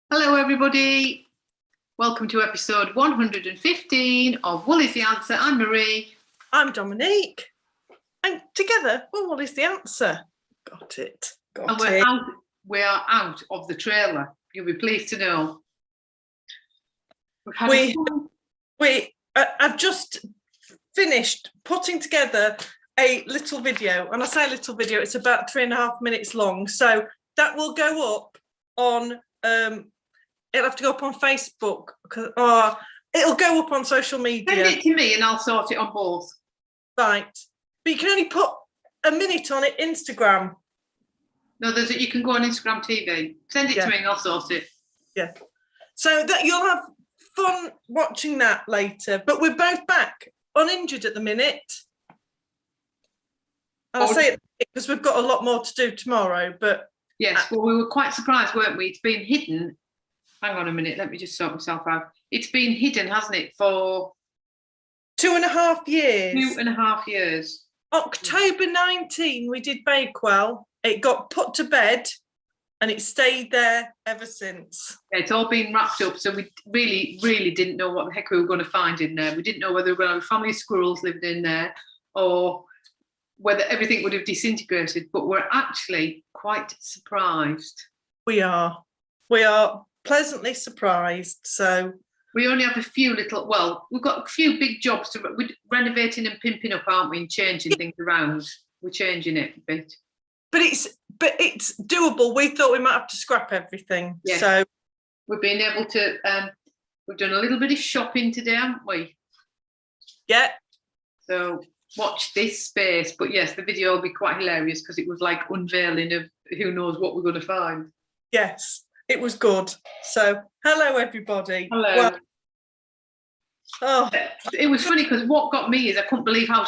Hello everybody, welcome to episode 115 of What is the Answer? I'm Marie. I'm Dominique. And together, well, what is the answer? Got it. We are out of the trailer. You'll be pleased to know. I've just finished putting together a little video, and I say little video, it's about 3.5 minutes long. So that will go up on it'll have to go up on Facebook, or it'll go up on social media. Send it to me and I'll sort it on both. Right. But you can only put a minute on it Instagram. No, you can go on Instagram TV. Send it to me and I'll sort it. Yeah. So that you'll have fun watching that later. But we're both back uninjured at the minute. And I say it because we've got a lot more to do tomorrow. But yes, well, we were quite surprised, weren't we? It's been hidden. Hang on a minute, let me just sort myself out. It's been hidden, hasn't it, for 2.5 years. 2.5 years. October 19, we did Bakewell. It got put to bed and it stayed there ever since. Yeah, it's all been wrapped up, so we really didn't know what the heck we were going to find in there. We didn't know whether we were going to have a family of squirrels living in there or whether everything would have disintegrated, but we're actually quite surprised. We are pleasantly surprised. So we only have a few we've got a few big jobs we're renovating and pimping up, aren't we, and changing things around. We're changing it a bit. But it's doable. We thought we might have to scrap everything. Yeah. So we've been able to, we've done a little bit of shopping today, haven't we? Yeah. So watch this space. But yes, the video will be quite hilarious because it was like unveiling of who knows what we're going to find. Yes, it was good. So hello, everybody. Hello. Well, it was funny because what got me is I couldn't believe how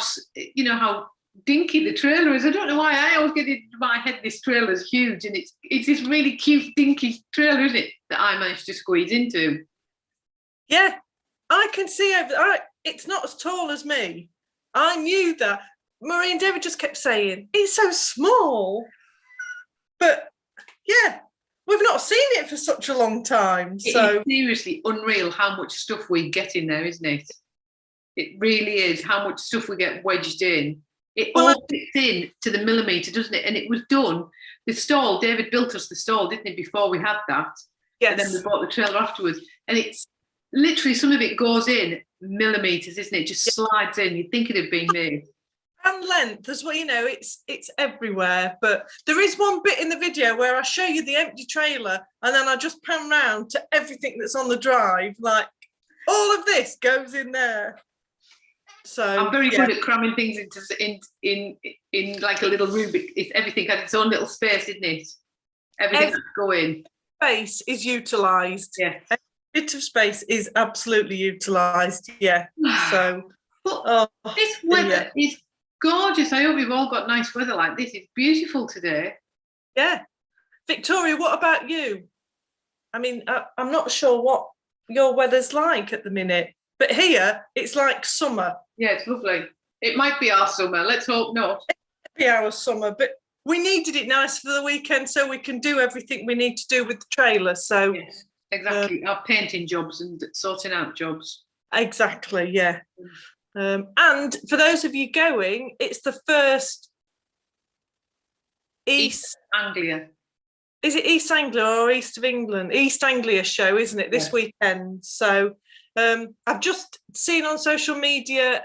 dinky the trailer is. I don't know why I always get in my head this trailer is huge, and it's this really cute dinky trailer, isn't it, that I managed to squeeze into. Yeah, I can see it's not as tall as me. I knew that. Marie and David just kept saying it's so small, but yeah, we've not seen it for such a long time. So it's seriously unreal how much stuff we get in there, isn't it? It really is how much stuff we get wedged in. It all fits in to the millimetre, doesn't it? And it was done. The stall, David built us the stall, didn't he, before we had that? Yes. And then we bought the trailer afterwards. And it's literally, some of it goes in millimetres, isn't it? Just slides in. You'd think it'd have been made. And length as well, it's everywhere. But there is one bit in the video where I show you the empty trailer and then I just pan round to everything that's on the drive. Like, all of this goes in there. So I'm very good at cramming things in like a little room. It's everything has its own little space, isn't it? Everything has to go in. Space is utilised. Yeah. A bit of space is absolutely utilised. Yeah. So this weather is gorgeous. I hope you've all got nice weather like this. It's beautiful today. Yeah. Victoria, what about you? I mean, I'm not sure what your weather's like at the minute, but here it's like summer. Yeah, it's lovely. It might be our summer. Let's hope not. It might be our summer, but we needed it nice for the weekend so we can do everything we need to do with the trailer. So yes, exactly. Our painting jobs and sorting out jobs. Exactly, yeah. And for those of you going, it's the first East Anglia. Is it East Anglia or East of England? East Anglia show, isn't it, this weekend? So I've just seen on social media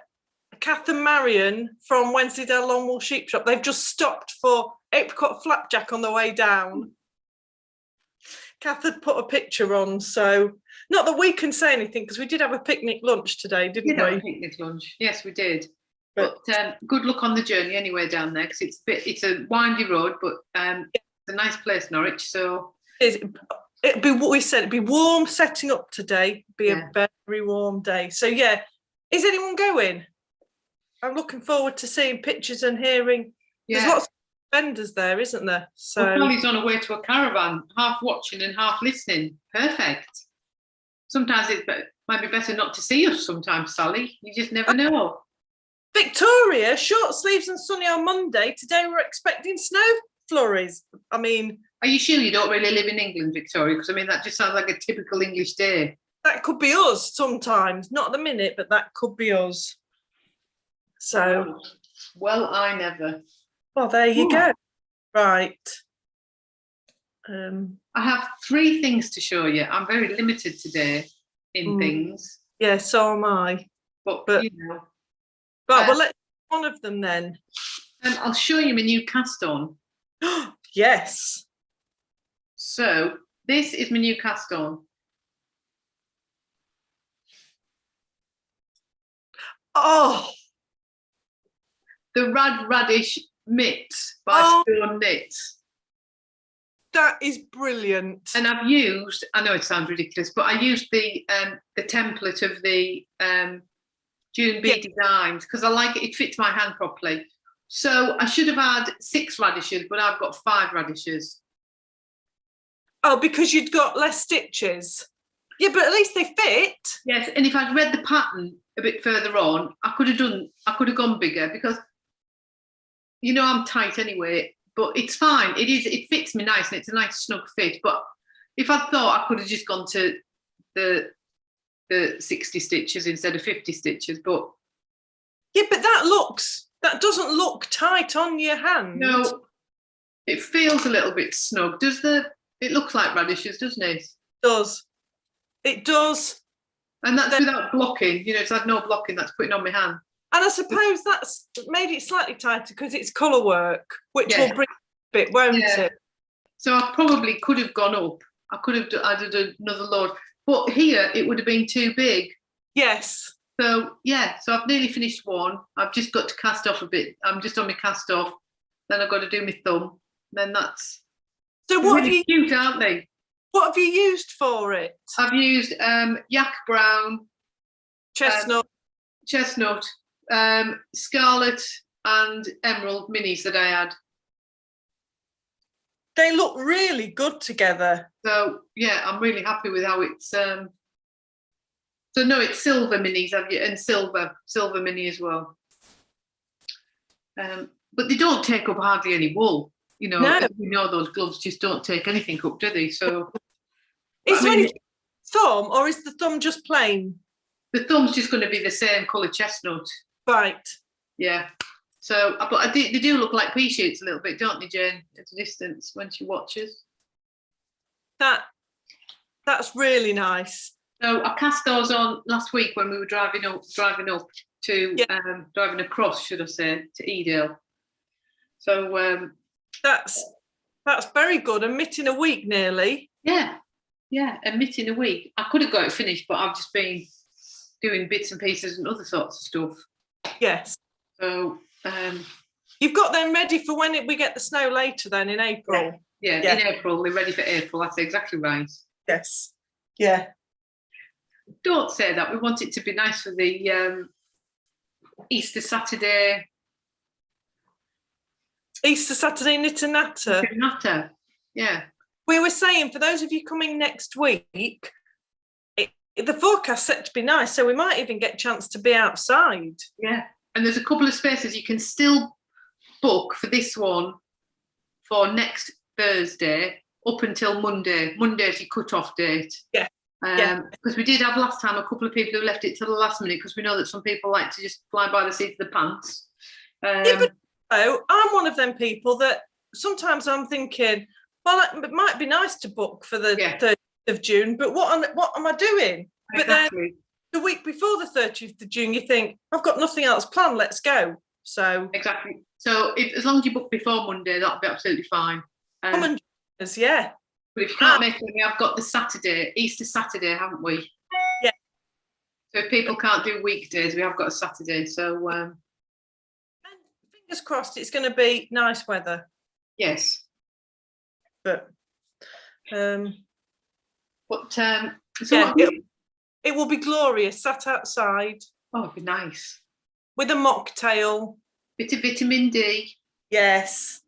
Kath and Marion from Wensleydale Longwall Sheep Shop. They've just stopped for apricot flapjack on the way down. Kath had put a picture on, so not that we can say anything because we did have a picnic lunch today, didn't we? We did have a picnic lunch. Yes, we did. But good luck on the journey anyway down there because it's a windy road, but it's a nice place, Norwich. So it'd be warm setting up today. Be a very warm day. So yeah, is anyone going? I'm looking forward to seeing pictures and hearing. Yeah. There's lots of vendors there, isn't there? So Sally's on her way to a caravan, half watching and half listening. Perfect. Sometimes it might be better not to see us sometimes, Sally. You just never know. Victoria, short sleeves and sunny on Monday. Today we're expecting snow flurries. I mean, Are you sure you don't really live in England, Victoria? Because I mean, that just sounds like a typical English day. That could be us sometimes, not at the minute, but that could be us. So, well, I never. Well, there you go. Right. I have 3 things to show you. I'm very limited today in things. Yeah, so am I. But you know. Right, well, let's do one of them then. I'll show you my new cast on. Yes. So this is my new cast on. Oh. The Rad Radish mitts by Storn Knits. That is brilliant. And I've used, I know it sounds ridiculous, but I used the template of the June B designs because I like it. It fits my hand properly. So I should have had 6 radishes, but I've got 5 radishes. Oh, because you'd got less stitches. Yeah, but at least they fit. Yes, and if I'd read the pattern a bit further on, I could have gone bigger because, you know, I'm tight anyway. But it's fine. It fits me nice and it's a nice snug fit. But if I thought I could have just gone to the 60 stitches instead of 50 stitches, but yeah, but that doesn't look tight on your hand. No, it feels a little bit snug. It looks like radishes, doesn't it? It does. And that's without blocking. You know, it's had no blocking. That's putting on my hand. And I suppose that's made it slightly tighter because it's colour work, which will bring a bit, won't it? So I probably could have gone up. I could have added another load. But here, it would have been too big. Yes. So, so I've nearly finished one. I've just got to cast off a bit. I'm just on my cast off. Then I've got to do my thumb. Then that's... So what really cute, aren't they? What have you used for it? I've used yak brown. Chestnut. Scarlet and emerald minis that I had. They look really good together. So yeah, I'm really happy with how it's so no, it's silver minis, have you? And silver mini as well. But they don't take up hardly any wool, you know. No. You know, those gloves just don't take anything up, do they? So is there any thumb or is the thumb just plain? The thumb's just going to be the same colour chestnut. Right. Yeah. So, but they do look like pea shoots a little bit, don't they, Jane? At a distance when she watches. That's really nice. So I cast those on last week when we were driving across, should I say, to Edale. So that's very good. A mitt in a week, nearly. Yeah, a mitt in a week. I could have got it finished, but I've just been doing bits and pieces and other sorts of stuff. Yes. So you've got them ready for when we get the snow later then in April. Yeah, in April. They're ready for April. That's exactly right. Yes. Yeah. Don't say that. We want it to be nice for the Easter Saturday. Easter Saturday knitter natter. Knitter natter. Yeah. We were saying for those of you coming next week, the forecast set to be nice, so we might even get a chance to be outside. Yeah. And there's a couple of spaces you can still book for this one for next Thursday up until Monday. Monday's your cut-off date. Yeah. Because we did have last time a couple of people who left it to the last minute because we know that some people like to just fly by the seat of the pants. But I'm one of them people that sometimes I'm thinking, well, it might be nice to book for the 30th of June, but what am I doing? Exactly. But then the week before the 30th of June, you think, I've got nothing else planned, let's go. So exactly. So as long as you book before Monday, that'll be absolutely fine. Come and join us, yeah. But if you can't make it, we have got the Saturday, Easter Saturday, haven't we? Yeah. So if people can't do weekdays, we have got a Saturday. So and fingers crossed it's going to be nice weather. Yes. But so it will be glorious, sat outside. Oh, it'd be nice. With a mocktail. Bit of vitamin D. Yes.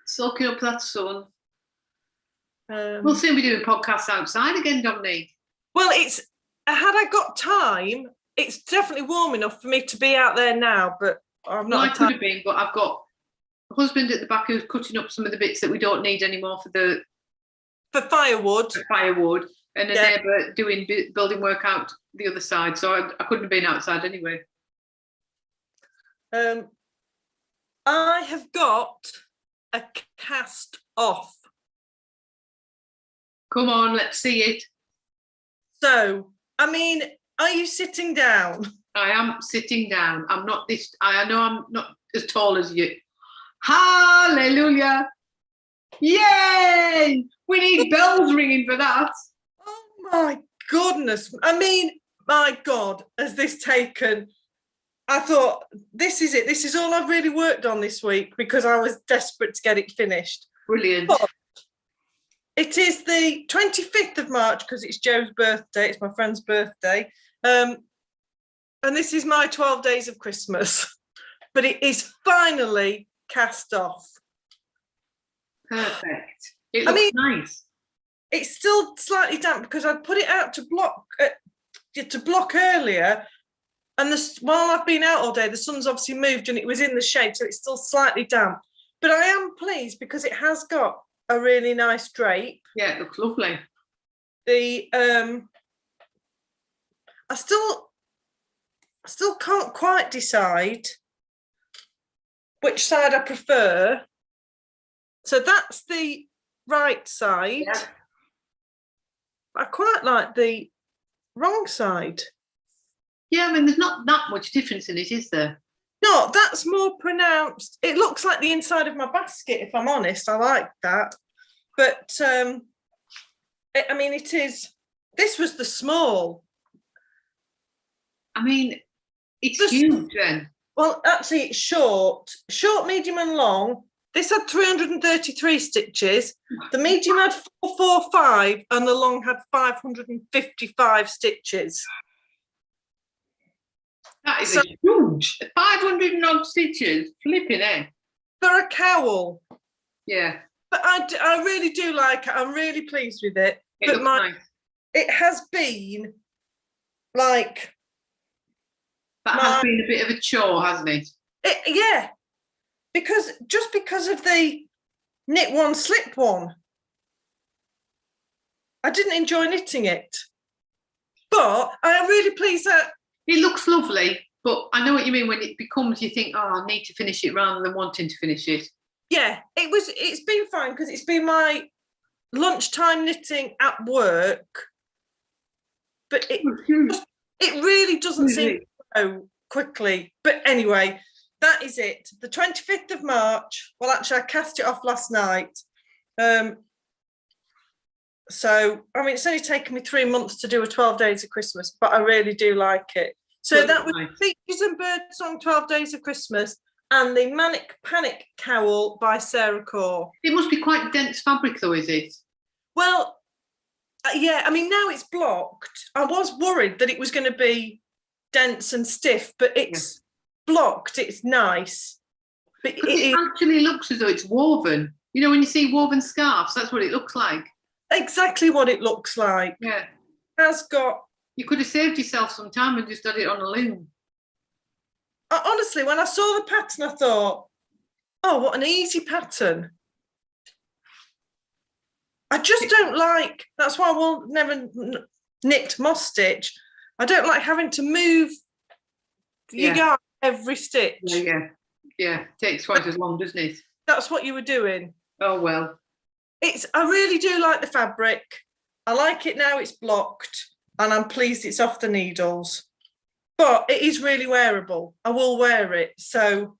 Soaking up that sun. We'll soon be doing podcasts outside again, Dominique. Well, had I got time, it's definitely warm enough for me to be out there now, but I'm not. I could have been, but I've got a husband at the back who's cutting up some of the bits that we don't need anymore for the for firewood. And a neighbour doing building work out the other side. So I couldn't have been outside anyway. I have got a cast off. Come on, let's see it. So, I mean, are you sitting down? I am sitting down. I know I'm not as tall as you. Hallelujah. Yay! We need bells ringing for that. Oh my goodness. I mean, my God, has this taken... I thought, this is it. This is all I've really worked on this week because I was desperate to get it finished. Brilliant. But it is the 25th of March because it's Joe's birthday. It's my friend's birthday. And this is my 12 days of Christmas. But it is finally cast off. Perfect. It looks nice. It's still slightly damp because I put it out to block earlier. And while I've been out all day, the sun's obviously moved and it was in the shade, so it's still slightly damp. But I am pleased because it has got a really nice drape. Yeah, it looks lovely. I still can't quite decide which side I prefer. So that's the right side. Yeah. I quite like the wrong side. Yeah, I mean, there's not that much difference in it, is there? No, that's more pronounced. It looks like the inside of my basket, if I'm honest. I like that. But, I mean, it is... This was the small. I mean, it's huge then. Well, actually, it's short, medium and long. This had 333 stitches. The medium had 445 and the long had 555 stitches. That is huge. 500 and odd stitches. Flipping it. For a cowl. Yeah. But I really do like it. I'm really pleased with it. It looks nice. It has been like... That has been a bit of a chore, hasn't it? Yeah. Because of the knit one, slip one. I didn't enjoy knitting it. But I am really pleased that... It looks lovely, but I know what you mean when it becomes, you think, oh, I need to finish it rather than wanting to finish it. Yeah, it's been fine because it's been my lunchtime knitting at work. But it really doesn't seem to go quickly. But anyway, that is it. The 25th of March. Well, actually, I cast it off last night. So, I mean, it's only taken me 3 months to do a 12 days of Christmas, but I really do like it. So that was Beaches and Birdsong 12 Days of Christmas and the Manic Panic cowl by Sarah Core. It must be quite dense fabric though, is it? Well, yeah, I mean, now it's blocked. I was worried that it was going to be dense and stiff, but it's blocked. It's nice. But it actually looks as though it's woven. You know, when you see woven scarves, that's what it looks like. Exactly what it looks like. Yeah. Has got... You could have saved yourself some time and just had it on a loom. Honestly, when I saw the pattern, I thought, oh, what an easy pattern. I just don't like... That's why I will never knit moss stitch. I don't like having to move your yarn every stitch. Yeah. It takes twice as long, doesn't it? That's what you were doing. Oh, well. I really do like the fabric. I like it now it's blocked and I'm pleased it's off the needles. But it is really wearable. I will wear it. So,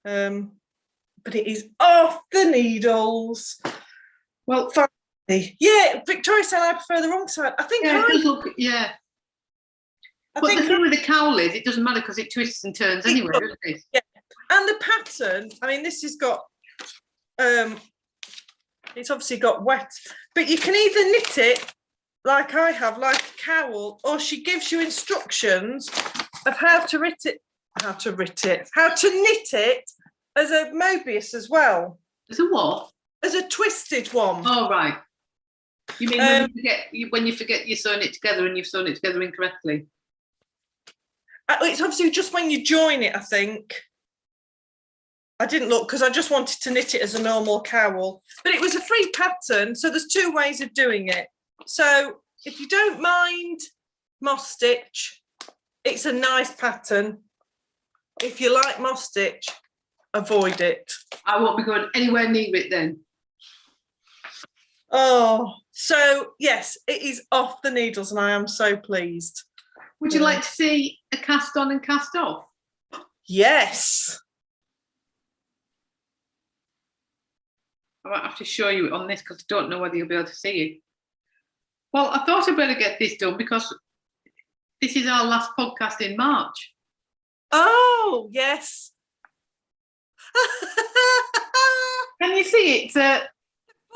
but it is off the needles. Well, finally. Yeah, Victoria said I prefer the wrong side. I think it does look, But the thing with the cowl is it doesn't matter because it twists and turns anyway, doesn't it? Yeah. And the pattern, I mean, this has got it's obviously got wet, but you can either knit it like I have, like a cowl, or she gives you instructions of how to knit it as a Mobius as well. As a what? As a twisted one. Oh, right. You mean when you forget you're sewing it together and you've sewn it together incorrectly? It's obviously just when you join it, I think. I didn't look because I just wanted to knit it as a normal cowl. But it was a free pattern, so there's 2 ways of doing it. So if you don't mind moss stitch, it's a nice pattern. If you like moss stitch, avoid it. I won't be going anywhere near it then. Oh, so yes, it is off the needles and I am so pleased. Would you like to see a cast on and cast off? Yes. I might have to show you it on this because I don't know whether you'll be able to see it. Well, I thought I'd better get this done because this is our last podcast in March. Oh, yes. Can you see it? It's a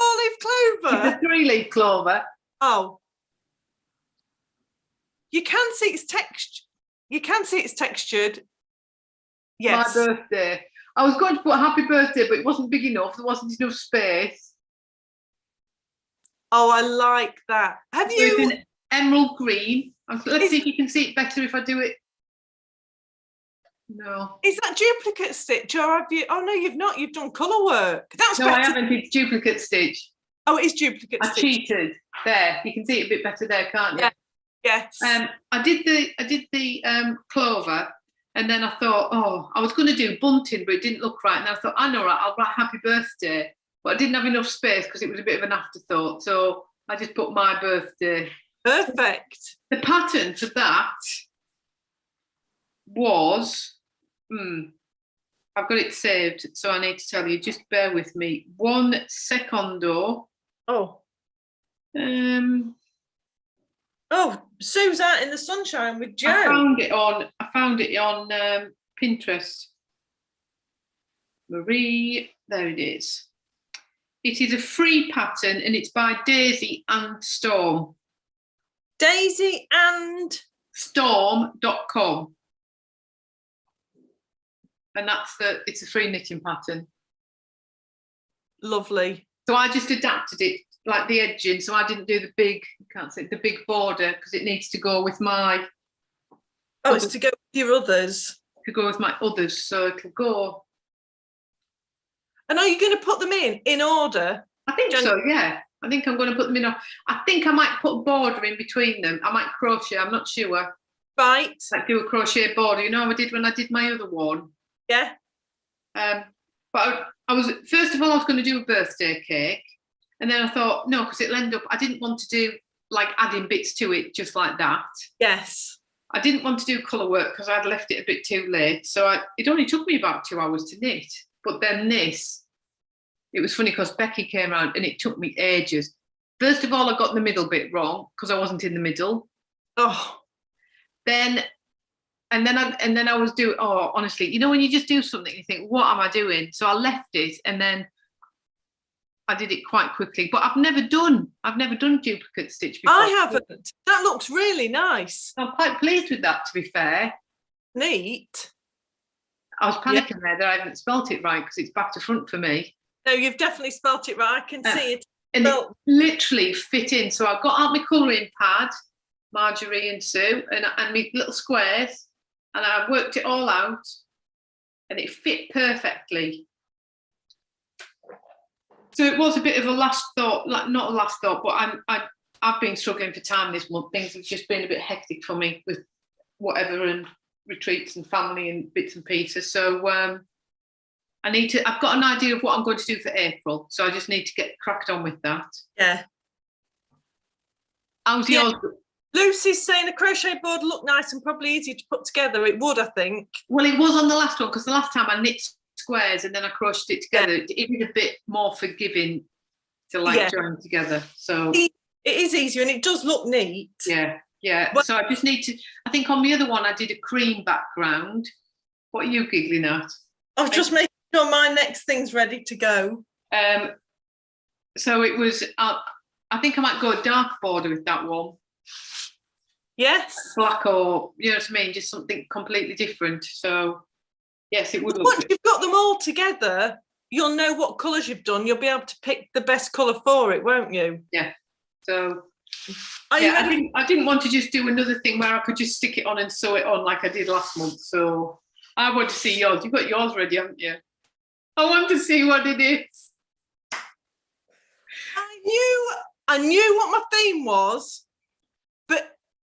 4-leaf clover. It's a 3-leaf clover. Oh. You can see it's textured. You can see it's textured. Yes. My birthday. I was going to put happy birthday, but it wasn't big enough. There wasn't enough space. Oh, I like that. Have So you? it's an emerald green. Let's see if you can see it better if I do it. No. Is that duplicate stitch or have you? Oh no, you've not. You've done colour work. That's No, better. I haven't. It's duplicate stitch. Oh, it is duplicate I stitch. cheated. There, you can see it a bit better there, can't you? Yeah. Yes. I did the clover, and then I thought, oh, I was going to do bunting, but it didn't look right. And I thought, I know, right, I'll write happy birthday, but I didn't have enough space because it was a bit of an afterthought. So I just put my birthday. Perfect. The pattern for that was, I've got it saved, so I need to tell you. Just bear with me 1 secondo. Oh. Oh, Sue's out in the sunshine with Joe. I found it on Pinterest. Marie, there it is. It is a free pattern and it's by Daisy and Storm. Daisy and Storm.com. And it's a free knitting pattern. Lovely. So I just adapted it, like the edging, so I didn't do the big, the big border because it needs to go with my. Oh, it's to go with your others. To go with my others, so it'll go. And are you going to put them in order? I think so, yeah. I think I'm going to put them in. I think I might put a border in between them. I might crochet, I'm not sure. Right. Like do a crochet border, you know, I did when I did my other one. Yeah. But I was, first of all, I was going to do a birthday cake. And then I thought, no, because it'll end up, I didn't want to do like adding bits to it just like that. Yes. I didn't want to do colour work because I'd left it a bit too late. So it only took me about 2 hours to knit. But then this, it was funny because Becky came around and it took me ages. First of all, I got the middle bit wrong because I wasn't in the middle. Oh. And then I was doing, oh, honestly, you know, when you just do something, you think, what am I doing? So I left it and then I did it quite quickly. But I've never done duplicate stitch before. I haven't. That looks really nice. I'm quite pleased with that, to be fair. Neat. I was panicking there that I haven't spelt it right because it's back to front for me. No, you've definitely spelt it right. I can see it. And it literally fit in. So I got out my colouring pad, Marjorie and Sue, and my little squares, and I worked it all out, and it fit perfectly. So it was a bit of a last thought, like not a last thought, but I've been struggling for time this month. Things have just been a bit hectic for me with whatever and retreats and family and bits and pieces. So I've got an idea of what I'm going to do for April. So I just need to get cracked on with that. Yeah. How's yours? Lucy's saying a crochet board looked nice and probably easy to put together. It would, I think. Well, it was on the last one because the last time I knit squares and then I crocheted it together. Yeah. It was a bit more forgiving to join together. So it is easier and it does look neat. Yeah. Well, so I just need to. I think on the other one I did a cream background. What are you giggling at? I was just making sure my next thing's ready to go. So it was. I think I might go a dark border with that one. Yes. Black or, you know what I mean, just something completely different. So yes, it would look. Once you've got them all together, you'll know what colours you've done. You'll be able to pick the best colour for it, won't you? Yeah. So I didn't want to just do another thing where I could just stick it on and sew it on like I did last month. So I want to see yours. You've got yours ready, haven't you? I want to see what it is. I knew what my theme was, but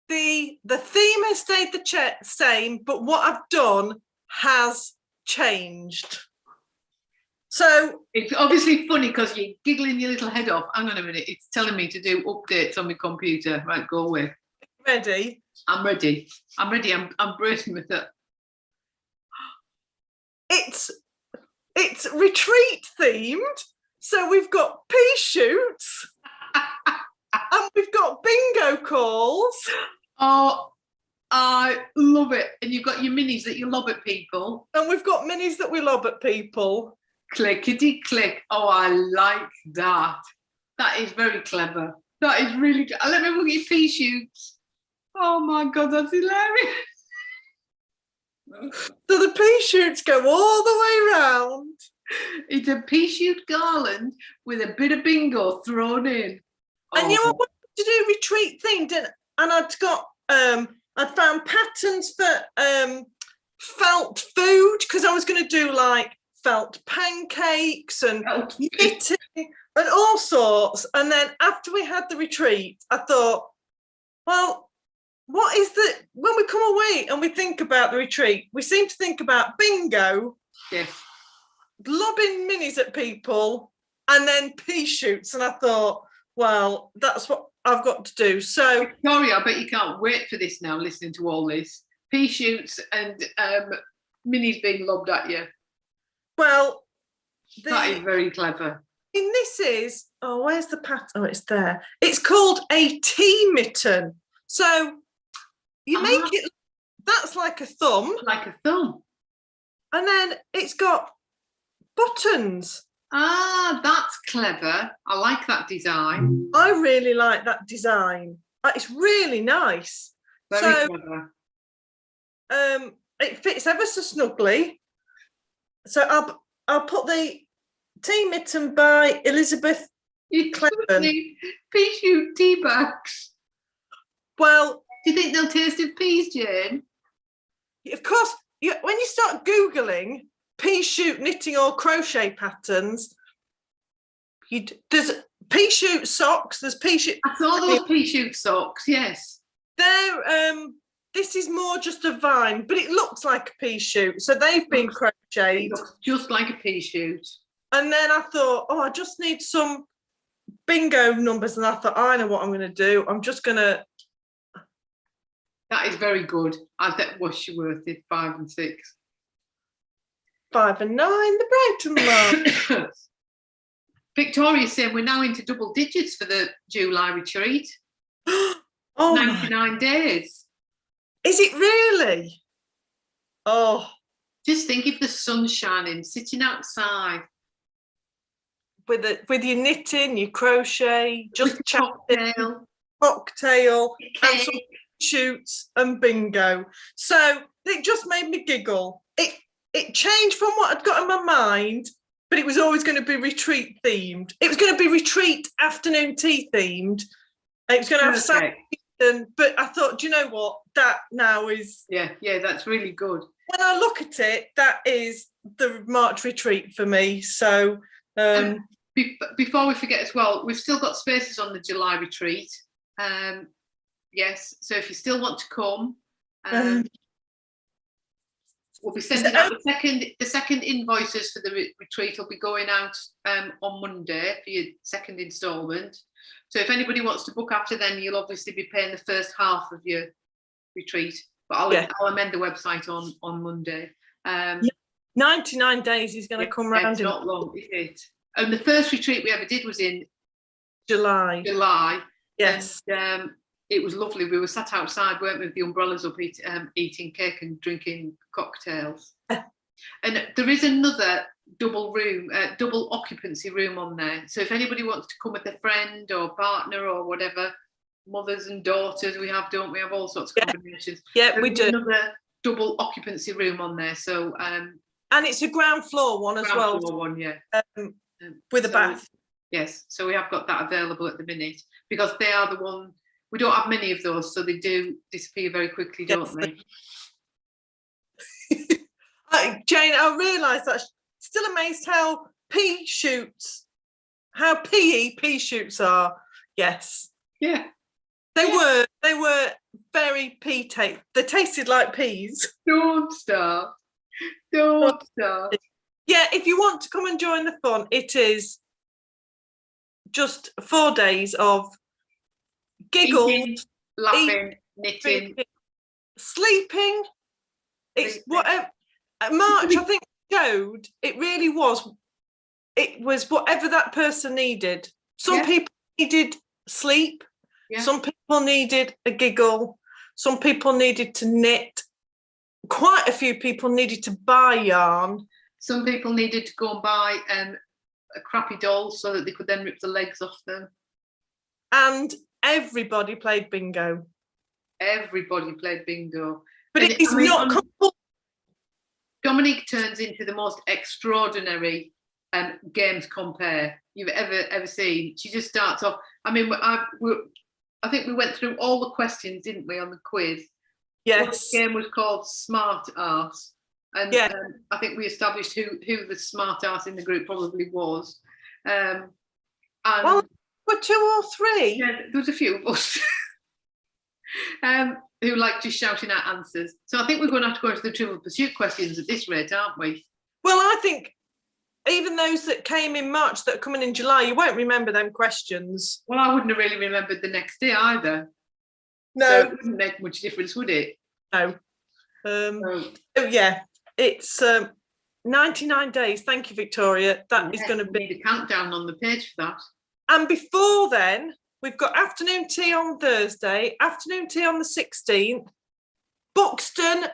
the theme has stayed the same, but what I've done has changed. So it's obviously funny because you're giggling your little head off. Hang on a minute, it's telling me to do updates on my computer. Right, go away. Ready? I'm ready. I'm bracing with it. It's retreat themed. So we've got pea shoots and we've got bingo calls. Oh, I love it. And you've got your minis that you lob at people. And we've got minis that we lob at people. Clickety click. Oh, I like that. That is very clever. That is really good. Let me look at your pea shoots. Oh my God, that's hilarious. So the pea shoots go all the way round. It's a pea shoot garland with a bit of bingo thrown in. And you know what I wanted to do retreat themed, and I'd found patterns for felt food, because I was going to do like felt pancakes and knitting and all sorts. And then after we had the retreat, I thought, well, what is when we come away and we think about the retreat, we seem to think about bingo, yes, lobbing minis at people, and then pea shoots. And I thought, well, that's what I've got to do. So Victoria, I bet you can't wait for this now, listening to all this. Pea shoots and minis being lobbed at you. Well, that is very clever. And this is, where's the pattern? Oh, it's there. It's called a tea mitten. So you make it, that's like a thumb. Like a thumb. And then it's got buttons. Ah, that's clever. I like that design. I really like that design. It's really nice. Very clever. It fits ever so snugly. So I'll put the Tea Mitten by Elisabeth Kleven. Pea shoot tea bags. Well, do you think they'll taste of peas, Jane? Of course. When you start Googling pea shoot knitting or crochet patterns, there's pea shoot socks. There's pea shoot. I saw those pea shoot socks. Yes. They're this is more just a vine, but it looks like a pea shoot. So they've been crocheted. It looks just like a pea shoot. And then I thought, I just need some bingo numbers. And I thought, I know what I'm going to do. I'm just going to. That is very good. I bet what's she worth it? 5 and 6. 5 and 9, the Brighton one. Victoria's saying we're now into double digits for the July retreat. 99 days. Is it really? Oh. Just think if the sun's shining, sitting outside. With your knitting, your crochet, just chatting, cocktail, and some shoots and bingo. So it just made me giggle. It changed from what I'd got in my mind, but it was always going to be retreat themed. It was going to be retreat afternoon tea themed. It was going to have Saturday, but I thought, do you know what? That now is... Yeah, that's really good. When I look at it, that is the March retreat for me. So... before we forget as well, we've still got spaces on the July retreat. Yes, so if you still want to come, we'll be sending out the second invoices for the retreat will be going out on Monday for your second instalment. So if anybody wants to book after then, you'll obviously be paying the first half of your retreat. But I'll amend the website on Monday. 99 days is going to come round. It's not long, is it? And the first retreat we ever did was in July. Yes. And, it was lovely. We were sat outside, weren't we, with the umbrellas up, eating cake and drinking cocktails. And there is another double occupancy room on there. So if anybody wants to come with a friend or partner or whatever, mothers and daughters, we have all sorts of combinations. Yeah, we do. Another double occupancy room on there. So and it's a ground floor one as well. Ground floor one, yeah. With a bath. Yes, so we have got that available at the minute because they are the one. We don't have many of those, so they do disappear very quickly, don't they? Jane, I realised that still amazed how pea shoots, how PE pea shoots are. Yes. Yeah. They were very pea taste. They tasted like peas. Don't start. Don't start. Yeah, if you want to come and join the fun, it is just 4 days of giggles, Eating, laughing, knitting, sleeping. It's whatever. March, I think, showed it really was. It was whatever that person needed. Some people needed sleep. Yeah. Some people needed a giggle. Some people needed to knit. Quite a few people needed to buy yarn. Some people needed to go and buy a crappy doll so that they could then rip the legs off them. And everybody played bingo. Everybody played bingo. But it is not compulsory. Dominique turns into the most extraordinary games compare you've ever seen. She just starts off. I mean, I think we went through all the questions, didn't we, on the quiz? Yes. The game was called Smart Arse. And I think we established who the smart arse in the group probably was. And well, were 2 or 3. Yeah, there was a few of us who like just shouting out answers. So I think we're going to have to go into the Trivial Pursuit questions at this rate, aren't we? Well, I think even those that came in March that are coming in July, you won't remember them questions. Well, I wouldn't have really remembered the next day either. No. So it wouldn't make much difference, would it? No. So yeah, it's 99 days. Thank you, Victoria. That is going to be... We need a countdown on the page for that. And before then, we've got afternoon tea on Thursday, afternoon tea on the 16th, Buxton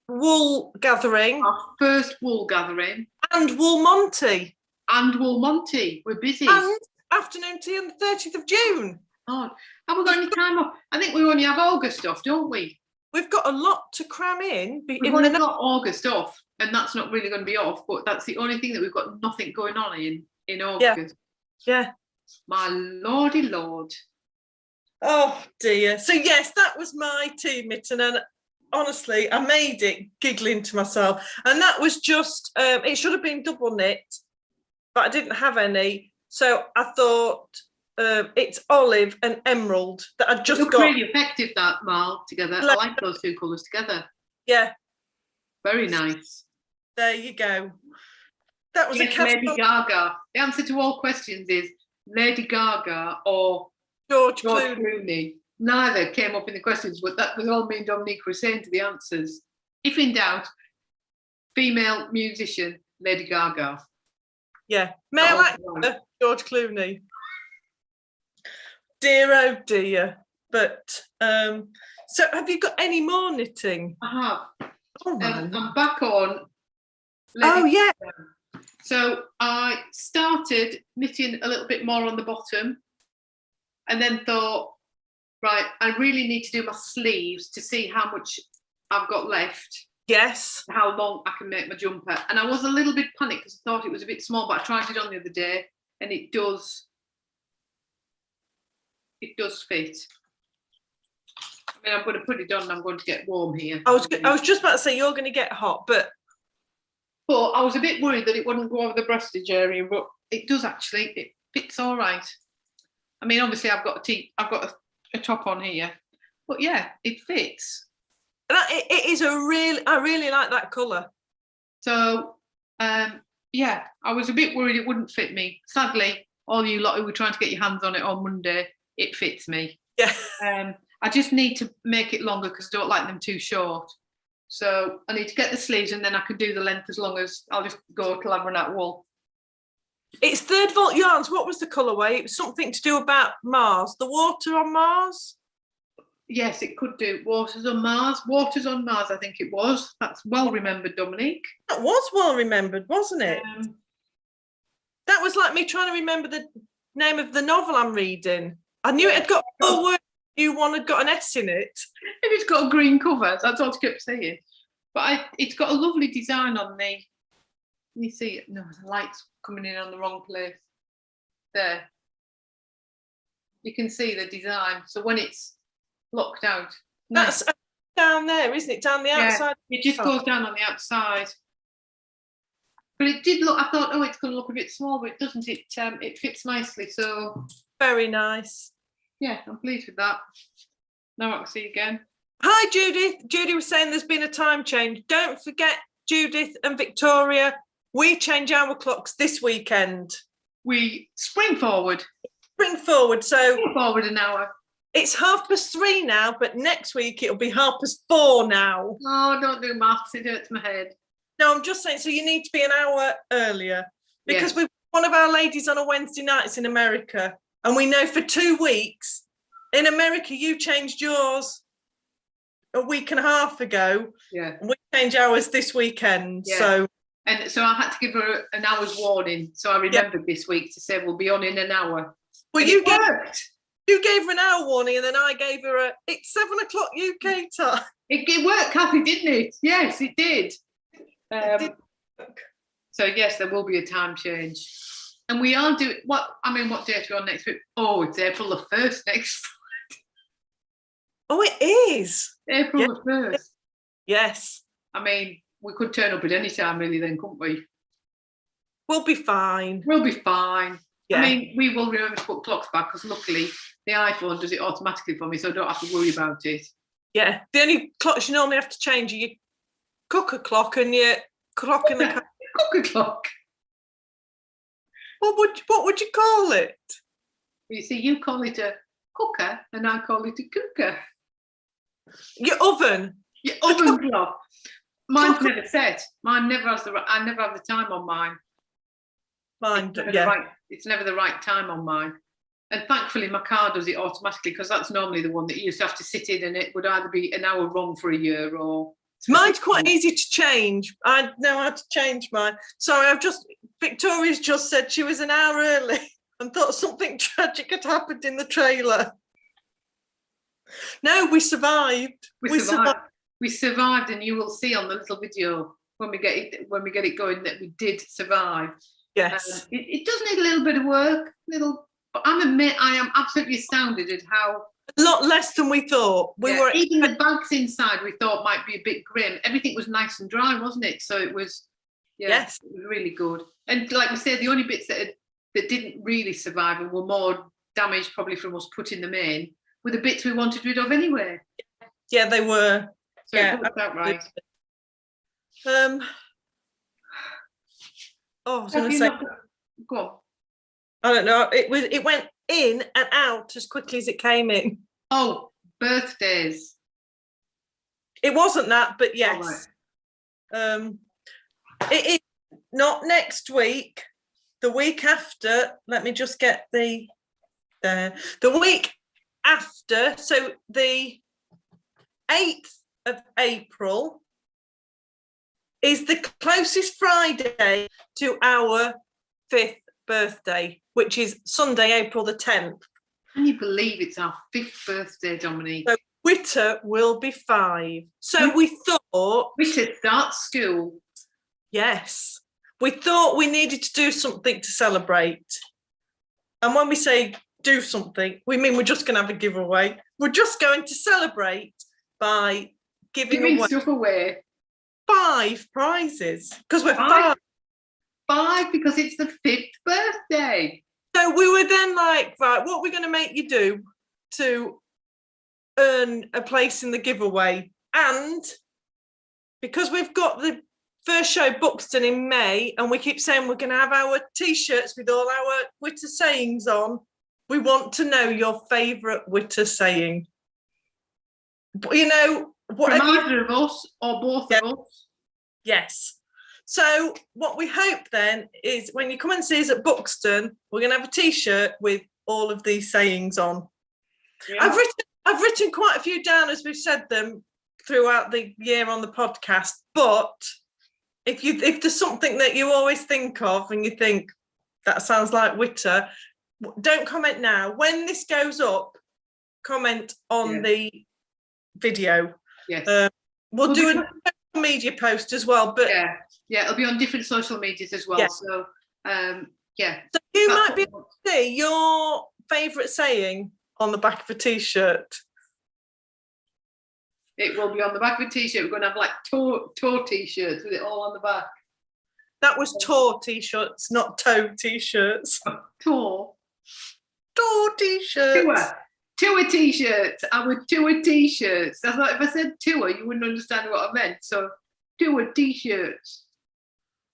wool gathering. Our first wool gathering. And Wool Monty. And Wool Monty. We're busy. And afternoon tea on the 30th of June. Oh, have we got any time off? I think we only have August off, don't we? We've got a lot to cram in. We've only got August off, and that's not really going to be off, but that's the only thing that we've got nothing going on in August. Yeah. My lordy lord. Oh dear. So yes, that was my tea mitten, and honestly, I made it giggling to myself. And that was just, it should have been double knit, but I didn't have any. So I thought it's olive and emerald that I just got. Really effective, that, Mal, together. I like those two colours together. Yeah. Very nice. There you go. That was yes, Lady Gaga. The answer to all questions is Lady Gaga or George Clooney. Neither came up in the questions, but that was all me and Dominique were saying to the answers. If in doubt, female musician, Lady Gaga. Yeah. Male actor, George Clooney. Dear, oh dear. But, so have you got any more knitting? I have. Oh, I'm back on. Yeah. So I started knitting a little bit more on the bottom and then thought, right, I really need to do my sleeves to see how much I've got left. Yes. How long I can make my jumper. And I was a little bit panicked because I thought it was a bit small, but I tried it on the other day and it does fit. I mean, I'm going to put it on and I'm going to get warm here. I was just about to say you're going to get hot, but I was a bit worried that it wouldn't go over the breastage area, but it does actually. It fits all right. I mean, obviously, I've got a top on here, but yeah, it fits. It is I really like that colour. So, yeah, I was a bit worried it wouldn't fit me. Sadly, all you lot who were trying to get your hands on it on Monday, it fits me. Yeah. I just need to make it longer because I don't like them too short. So I need to get the sleeves and then I can do the length as long as I'll just go till I run out of wool. It's Third Vault Yarns. What was the colourway? It was something to do about Mars. The water on Mars? Yes, it could do. Waters on Mars. Waters on Mars, I think it was. That's well remembered, Dominique. That was well remembered, wasn't it? That was like me trying to remember the name of the novel I'm reading. I knew it had got 4 words. New one had got an S in it. And it's got a green cover. That's what I kept saying. But it's got a lovely design on the. Can you see it? No, the light's coming in on the wrong place. There. You can see the design. So when it's locked out. That's down there, isn't it? Down the outside. Yeah, it just goes down on the outside. But it did look, I thought, oh, it's going to look a bit small, but it doesn't. It fits nicely. So Very nice. yeah, I'm pleased with that. Now I can see you again. Hi, Judith. Judy was saying there's been a time change. Don't forget, Judith and Victoria, we change our clocks this weekend. We spring forward. Spring forward. So Spring forward an hour. it's 3:30 now, but next week it'll be 4:30 now. Oh, don't do maths. It hurts my head. No, I'm just saying, so you need to be an hour earlier because we've one of our ladies on a Wednesday night is in America, and we know for 2 weeks in America you changed yours a week and a half ago. Yeah. And we change ours this weekend. Yeah. So I had to give her an hour's warning. So I remembered this week to say we'll be on in an hour. Well, and you gave her an hour warning, and then I gave her it's 7 o'clock UK time. It worked, Kathy, didn't it? Yes, it did. So yes, there will be a time change, and we are doing what date are we on next week? Oh, it's April the 1st next. Oh, it is April the 1st. Yes. I mean, we could turn up at any time, really. Then, couldn't we? We'll be fine. We'll be fine. Yeah. I mean, we will remember to put clocks back because luckily the iPhone does it automatically for me, so I don't have to worry about it. Yeah. The only clocks you normally have to change are your cooker clock and your clock in the car. Cooker clock. What would you call it? You see, you call it a cooker, and I call it a cooker. Your oven. Your oven clock. Mine's never set. Mine never has I never have the time on mine. It's never the right time on mine. And thankfully my car does it automatically, because that's normally the one that you used to have to sit in, and it would either be an hour wrong for a year or... Mine's quite easy to change. I know how to change mine. Sorry, Victoria's just said she was an hour early and thought something tragic had happened in the trailer. No, we survived. We survived, and you will see on the little video when we get it going that we did survive. Yes. It does need a little bit of work, but I am absolutely astounded at how a lot less than we thought. Even the bags inside we thought might be a bit grim. Everything was nice and dry, wasn't it? So it was, yes, it was really good. And like we said, the only bits that didn't really survive and were more damaged probably from us putting them in were the bits we wanted rid of anyway. Yeah, they were. So it worked out right. I was going to say, go on. I don't know. It went in and out as quickly as it came in. Oh, birthdays. It wasn't that, but yes. Right. It is not next week. The week after. Let me just get the week after. So the 8th of April is the closest Friday to our 5th birthday, which is Sunday, April the 10th. Can you believe it's our 5th birthday, Dominique? So WITA will be 5. So we thought... WITA starts school. Yes. We thought we needed to do something to celebrate. And when we say do something, we mean we're just going to have a giveaway. We're just going to celebrate by giving away stuff away. 5 prizes, because we're 5. 5 because it's the 5th birthday. So we were then like, right, what are we going to make you do to earn a place in the giveaway? And because we've got the first show Buxton in May, and we keep saying we're going to have our T-shirts with all our WITA sayings on, we want to know your favourite WITA saying. You know, from either of us or both of us. Yes. So what we hope then is when you come and see us at Buxton, we're going to have a T-shirt with all of these sayings on. Yeah. I've written quite a few down as we've said them throughout the year on the podcast. But if there's something that you always think of and you think that sounds like WITA, don't comment now. When this goes up, comment on the video. Yes. We'll do a social media post as well, but it'll be on different social medias as well. So so you might be able to see your favourite saying on the back of a T-shirt. It will be on the back of a T-shirt. We're going to have like tour T-shirts with it all on the back. That was tour t-shirts, not toe t-shirts. Tour t-shirts. Tour t-shirts. I would tour t-shirts. I thought if I said tour, you wouldn't understand what I meant. So tour t-shirts.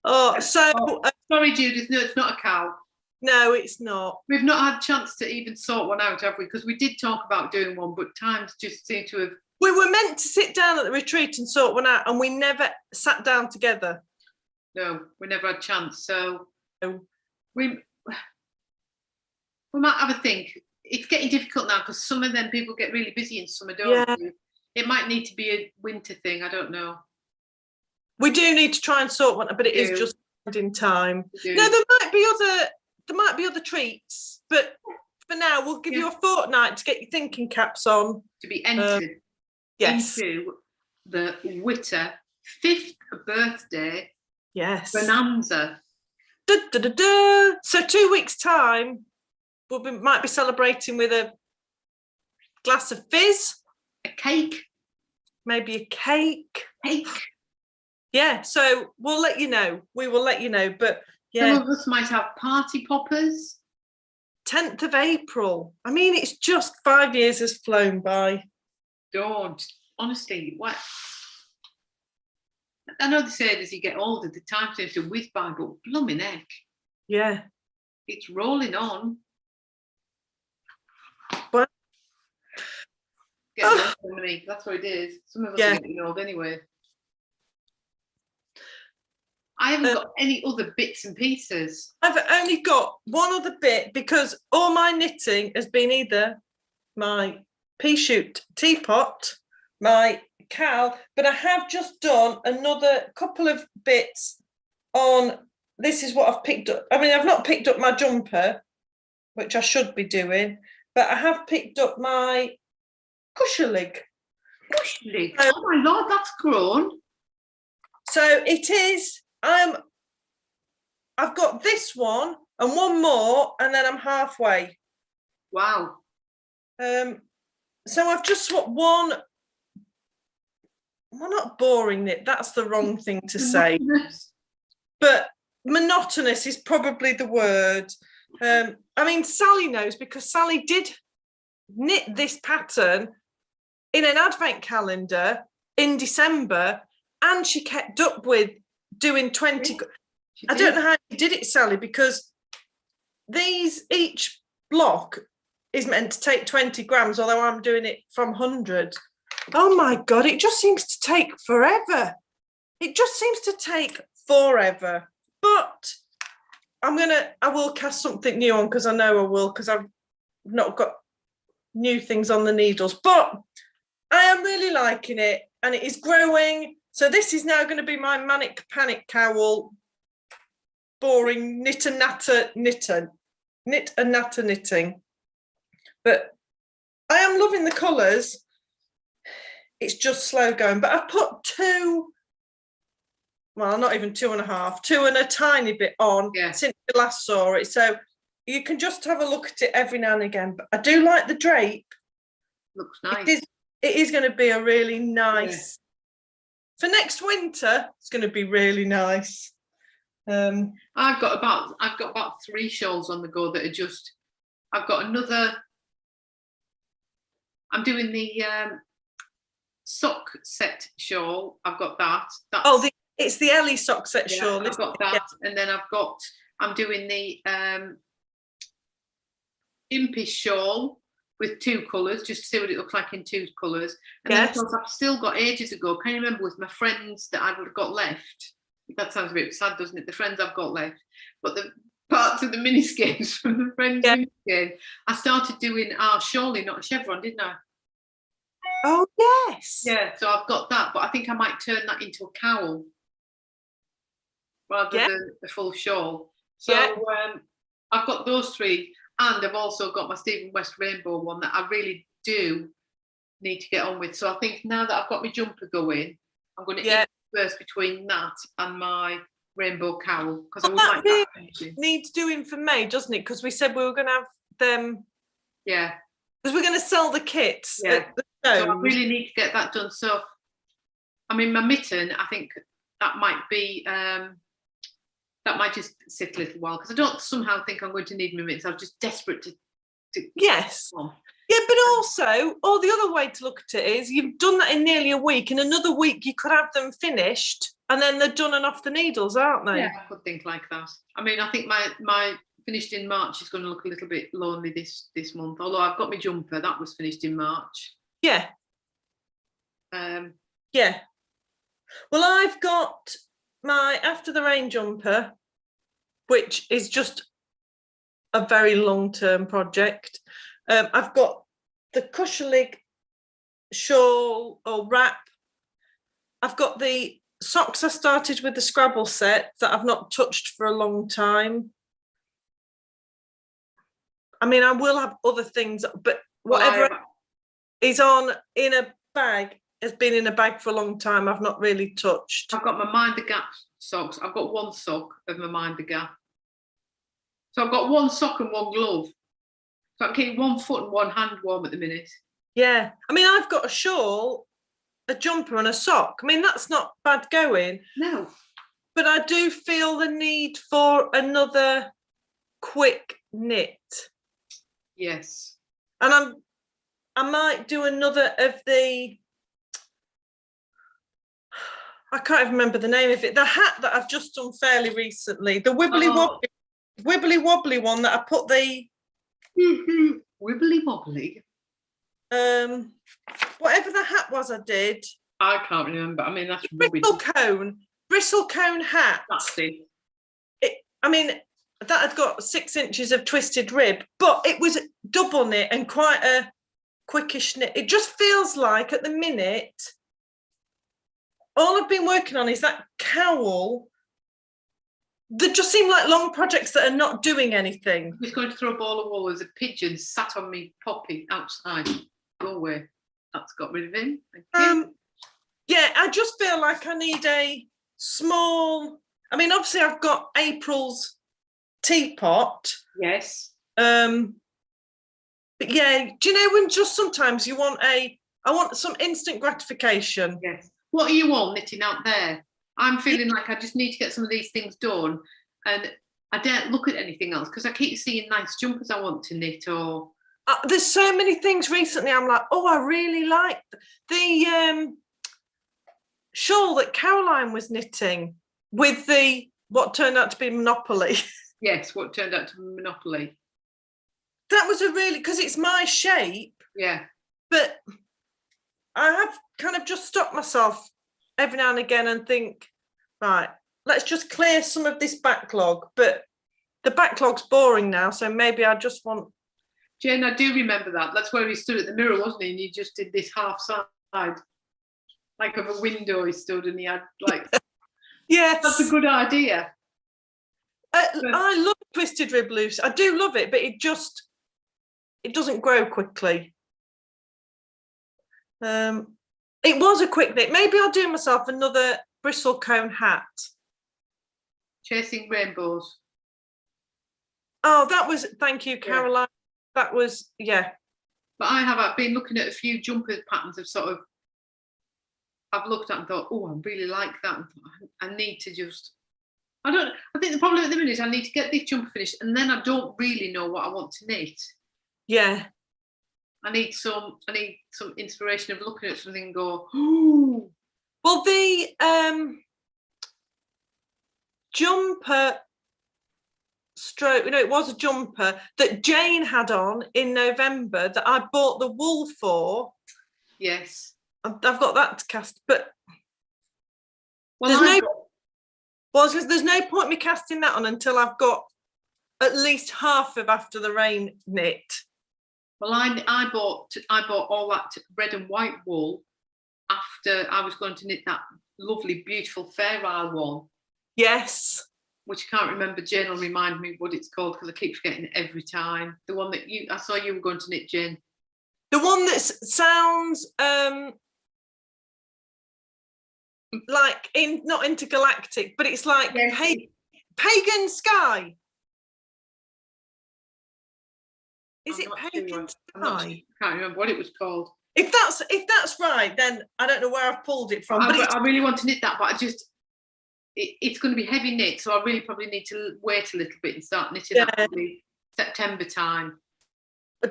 Sorry, Judith. No, it's not a cowl. No, it's not. We've not had a chance to even sort one out, have we? Because we did talk about doing one, but times just seem to have... We were meant to sit down at the retreat and sort one out, and we never sat down together. No, we never had a chance. So we might have a think. It's getting difficult now because some of them people get really busy in summer, don't they? It might need to be a winter thing. I don't know. We do need to try and sort one, but it is just in time. No, there might be other treats, but for now we'll give you a fortnight to get your thinking caps on. To be entered into the WITA 5th birthday bonanza. So 2 weeks' time, might be celebrating with a glass of fizz. A cake. Maybe a cake. Yeah, so we'll let you know. We will let you know, but some of us might have party poppers. 10th of April. I mean, it's just 5 years has flown by. Don't. Honestly, what? I know they say as you get older, the time seems to whiz by, but blooming heck. Yeah. It's rolling on. But Dominique, that's what it is. Some of us are getting old anyway. I haven't got any other bits and pieces. I've only got one other bit because all my knitting has been either my pea shoot teapot, my cowl, but I have just done another couple of bits on, this is what I've picked up. I mean, I've not picked up my jumper, which I should be doing, but I have picked up my Kuschelig. Kuschelig? Oh my Lord, that's grown. So it is... I've got this one and one more, and then I'm halfway. Wow. So I've just swapped one. Well, not boring knit. That's the wrong thing to say. But monotonous is probably the word. I mean, Sally knows because Sally did knit this pattern in an advent calendar in December, and she kept up with doing 20. I don't know how you did it, Sally, because each block is meant to take 20 grams, although I'm doing it from 100. Oh my God, it just seems to take forever. It just seems to take forever. But I will cast something new on, because I know I will, because I've not got new things on the needles. But I am really liking it, and it is growing. So this is now going to be my Manic Panic cowl, boring knit and natter knitting. But I am loving the colours. It's just slow going. But I've put 2, well, not even 2.5, 2 and a tiny bit on since I last saw it. So you can just have a look at it every now and again. But I do like the drape. Looks nice. It is going to be a really nice... For next winter, it's going to be really nice. I've got about 3 shawls on the go that are just. I've got another. I'm doing the sock set shawl. I've got that. It's the Ellie sock set shawl. I've got that, and then I'm doing the impish shawl with 2 colours, just to see what it looks like in 2 colours. And then, of course, I've still got ages ago. Can you remember with my friends that I've got left? That sounds a bit sad, doesn't it? The friends I've got left. But the parts of the mini skeins from the friends mini skein, I started doing surely not a chevron, didn't I? Oh, yes. Yeah, so I've got that, but I think I might turn that into a cowl rather than a full shawl. So I've got those 3. And I've also got my Stephen West Rainbow one that I really do need to get on with. So I think now that I've got my jumper going, I'm going to intersperse between that and my rainbow cowl. Because I would like that. Needs doing for May, doesn't it? Because we said we were going to have them. Yeah. Because we're going to sell the kits. Yeah. So I really need to get that done. So, I mean, my mitten, I think that might be that might just sit a little while because I don't somehow think I'm going to need my mittens. I'm just desperate to yes. Yeah, but also, or the other way to look at it is you've done that in nearly a week. In another week, you could have them finished and then they're done and off the needles, aren't they? Yeah, I could think like that. I mean, I think my finished in March is going to look a little bit lonely this month, although I've got my jumper. That was finished in March. Yeah. Yeah. Well, I've got my After the Rain jumper, which is just a very long-term project. I've got the Kuschelig shawl or wrap. I've got the socks I started with the Scrabble set that I've not touched for a long time. I mean, I will have other things, but whatever is on in a bag has been in a bag for a long time. I've not really touched. I've got my Mind the Gap socks. I've got one sock of my Mind the Gap. So I've got one sock and one glove. So I keep one foot and one hand warm at the minute. Yeah. I mean, I've got a shawl, a jumper and a sock. I mean, that's not bad going. No. But I do feel the need for another quick knit. Yes. And I might do another of the, I can't even remember the name of it, the hat that I've just done fairly recently, the wibbly wobbly one that I put the wibbly wobbly. Whatever the hat was I did. I can't remember. I mean, that's bristle cone hat. That's it. I mean, that had got 6 inches of twisted rib, but it was double knit and quite a quickish knit. It just feels like at the minute, all I've been working on is that cowl. They just seem like long projects that are not doing anything. I'm just going to throw a ball of wool. There's a pigeon sat on me poppy outside. Go away. That's got rid of him. Thank you. Yeah, I just feel like I need a small. I mean, obviously, I've got April's teapot. Yes. But yeah, do you know when just sometimes you want I want some instant gratification. Yes. What are you all knitting out there? I'm feeling like I just need to get some of these things done, and I don't look at anything else because I keep seeing nice jumpers I want to knit. Or there's so many things recently. I'm like, oh, I really like the shawl that Caroline was knitting with the what turned out to be Monopoly. Yes, what turned out to be Monopoly. That was a really, because it's my shape. Yeah. But I have kind of just stopped myself every now and again and think, right, let's just clear some of this backlog. But the backlog's boring now, so maybe I just want. Jane, I do remember that. That's where he stood at the mirror, wasn't he? And he just did this half side, like of a window he stood, and he had like. Yes. That's a good idea. I love twisted rib loose. I do love it, but it doesn't grow quickly. It was a quick knit. Maybe I'll do myself another bristle cone hat. Chasing Rainbows. Oh, that was, thank you, Caroline. Yeah. That was, yeah. But I've been looking at a few jumper patterns of sort of, I've looked at and thought, oh, I really like that. And thought, I need to just, I think the problem at the minute is I need to get this jumper finished and then I don't really know what I want to knit. Yeah. I need some inspiration of looking at something and go, ooh. Well, the jumper stroke, it was a jumper that Jane had on in November that I bought the wool for. Yes. I've got that to cast, but well, there's no point me casting that on until I've got at least half of After the Rain knit. Well, I bought all that red and white wool after I was going to knit that lovely, beautiful Fair Isle one. Yes. Which I can't remember. Jane will remind me what it's called because I keep forgetting it every time. The one that I saw you were going to knit, Jane. The one that sounds like not intergalactic, but it's like Pagan Sky. Is it Pagan Sky? I can't remember what it was called. If that's right, then I don't know where I've pulled it from. I really want to knit that, but it's going to be heavy knit, so I really probably need to wait a little bit and start knitting that probably September time.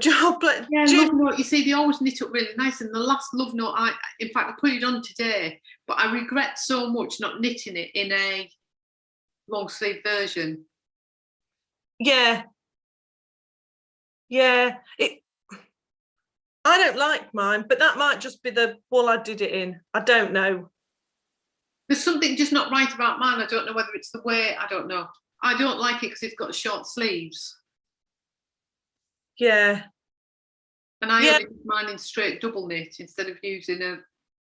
Love note. You see, they always knit up really nice. And the last love note, in fact, I put it on today, but I regret so much not knitting it in a long sleeve version. Yeah. I don't like mine, but that might just be the wool I did it in. I don't know. There's something just not right about mine. I don't know whether it's the way. I don't know. I don't like it because it's got short sleeves. Yeah. And I only did mine in straight double knit instead of using a...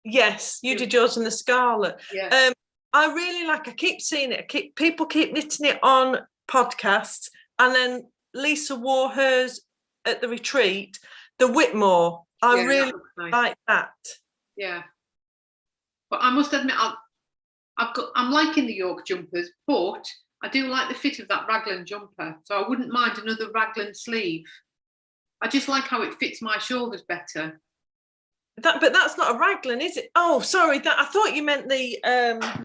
Yes, you did yours in the scarlet. Yeah. I really like, I keep seeing it. People keep knitting it on podcasts. And then Lisa wore hers at the retreat, the Whitmore. I really like that. Yeah. But I must admit, I'm liking the yoke jumpers, but I do like the fit of that raglan jumper. So I wouldn't mind another raglan sleeve. I just like how it fits my shoulders better. But that's not a raglan, is it? Oh, sorry. I thought you meant the...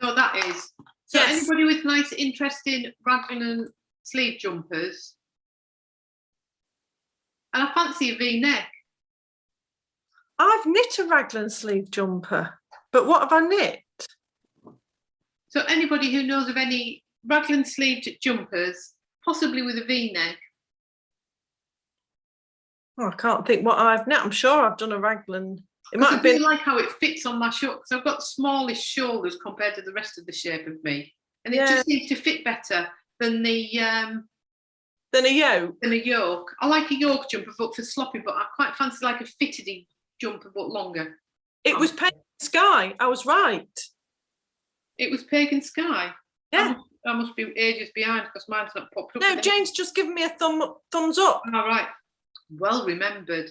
No, that is. So anybody with nice, interesting raglan sleeve jumpers, and I fancy a V-neck. I've knit a raglan sleeve jumper, but what have I knit? So anybody who knows of any raglan sleeved jumpers, possibly with a V-neck. Oh, I can't think what I've knit. I'm sure I've done a raglan. It might have been like how it fits on my shoulders. I've got smallest shoulders compared to the rest of the shape of me, and it just seems to fit better than the than a yoke. Than a yoke. I like a yoke jumper, but for sloppy. But I quite fancy like a fitted jumper, but longer. It was Pagan Sky. I was right. It was Pagan Sky. Yeah. I must be ages behind because mine's not popped up. No, Jane's just given me a thumbs up. All right. Well remembered.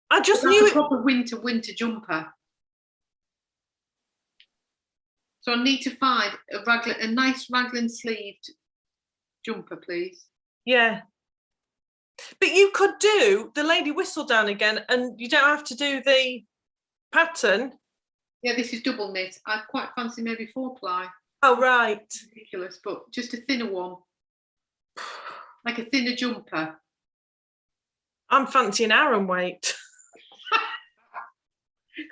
I just knew it. Proper winter jumper. So I need to find a nice raglan sleeved jumper, please. Yeah. But you could do the Lady Whistledown again, and you don't have to do the pattern. Yeah, this is double knit. I quite fancy maybe 4-ply. Oh, right. Ridiculous, but just a thinner one. Like a thinner jumper. I'm fancying Aran weight.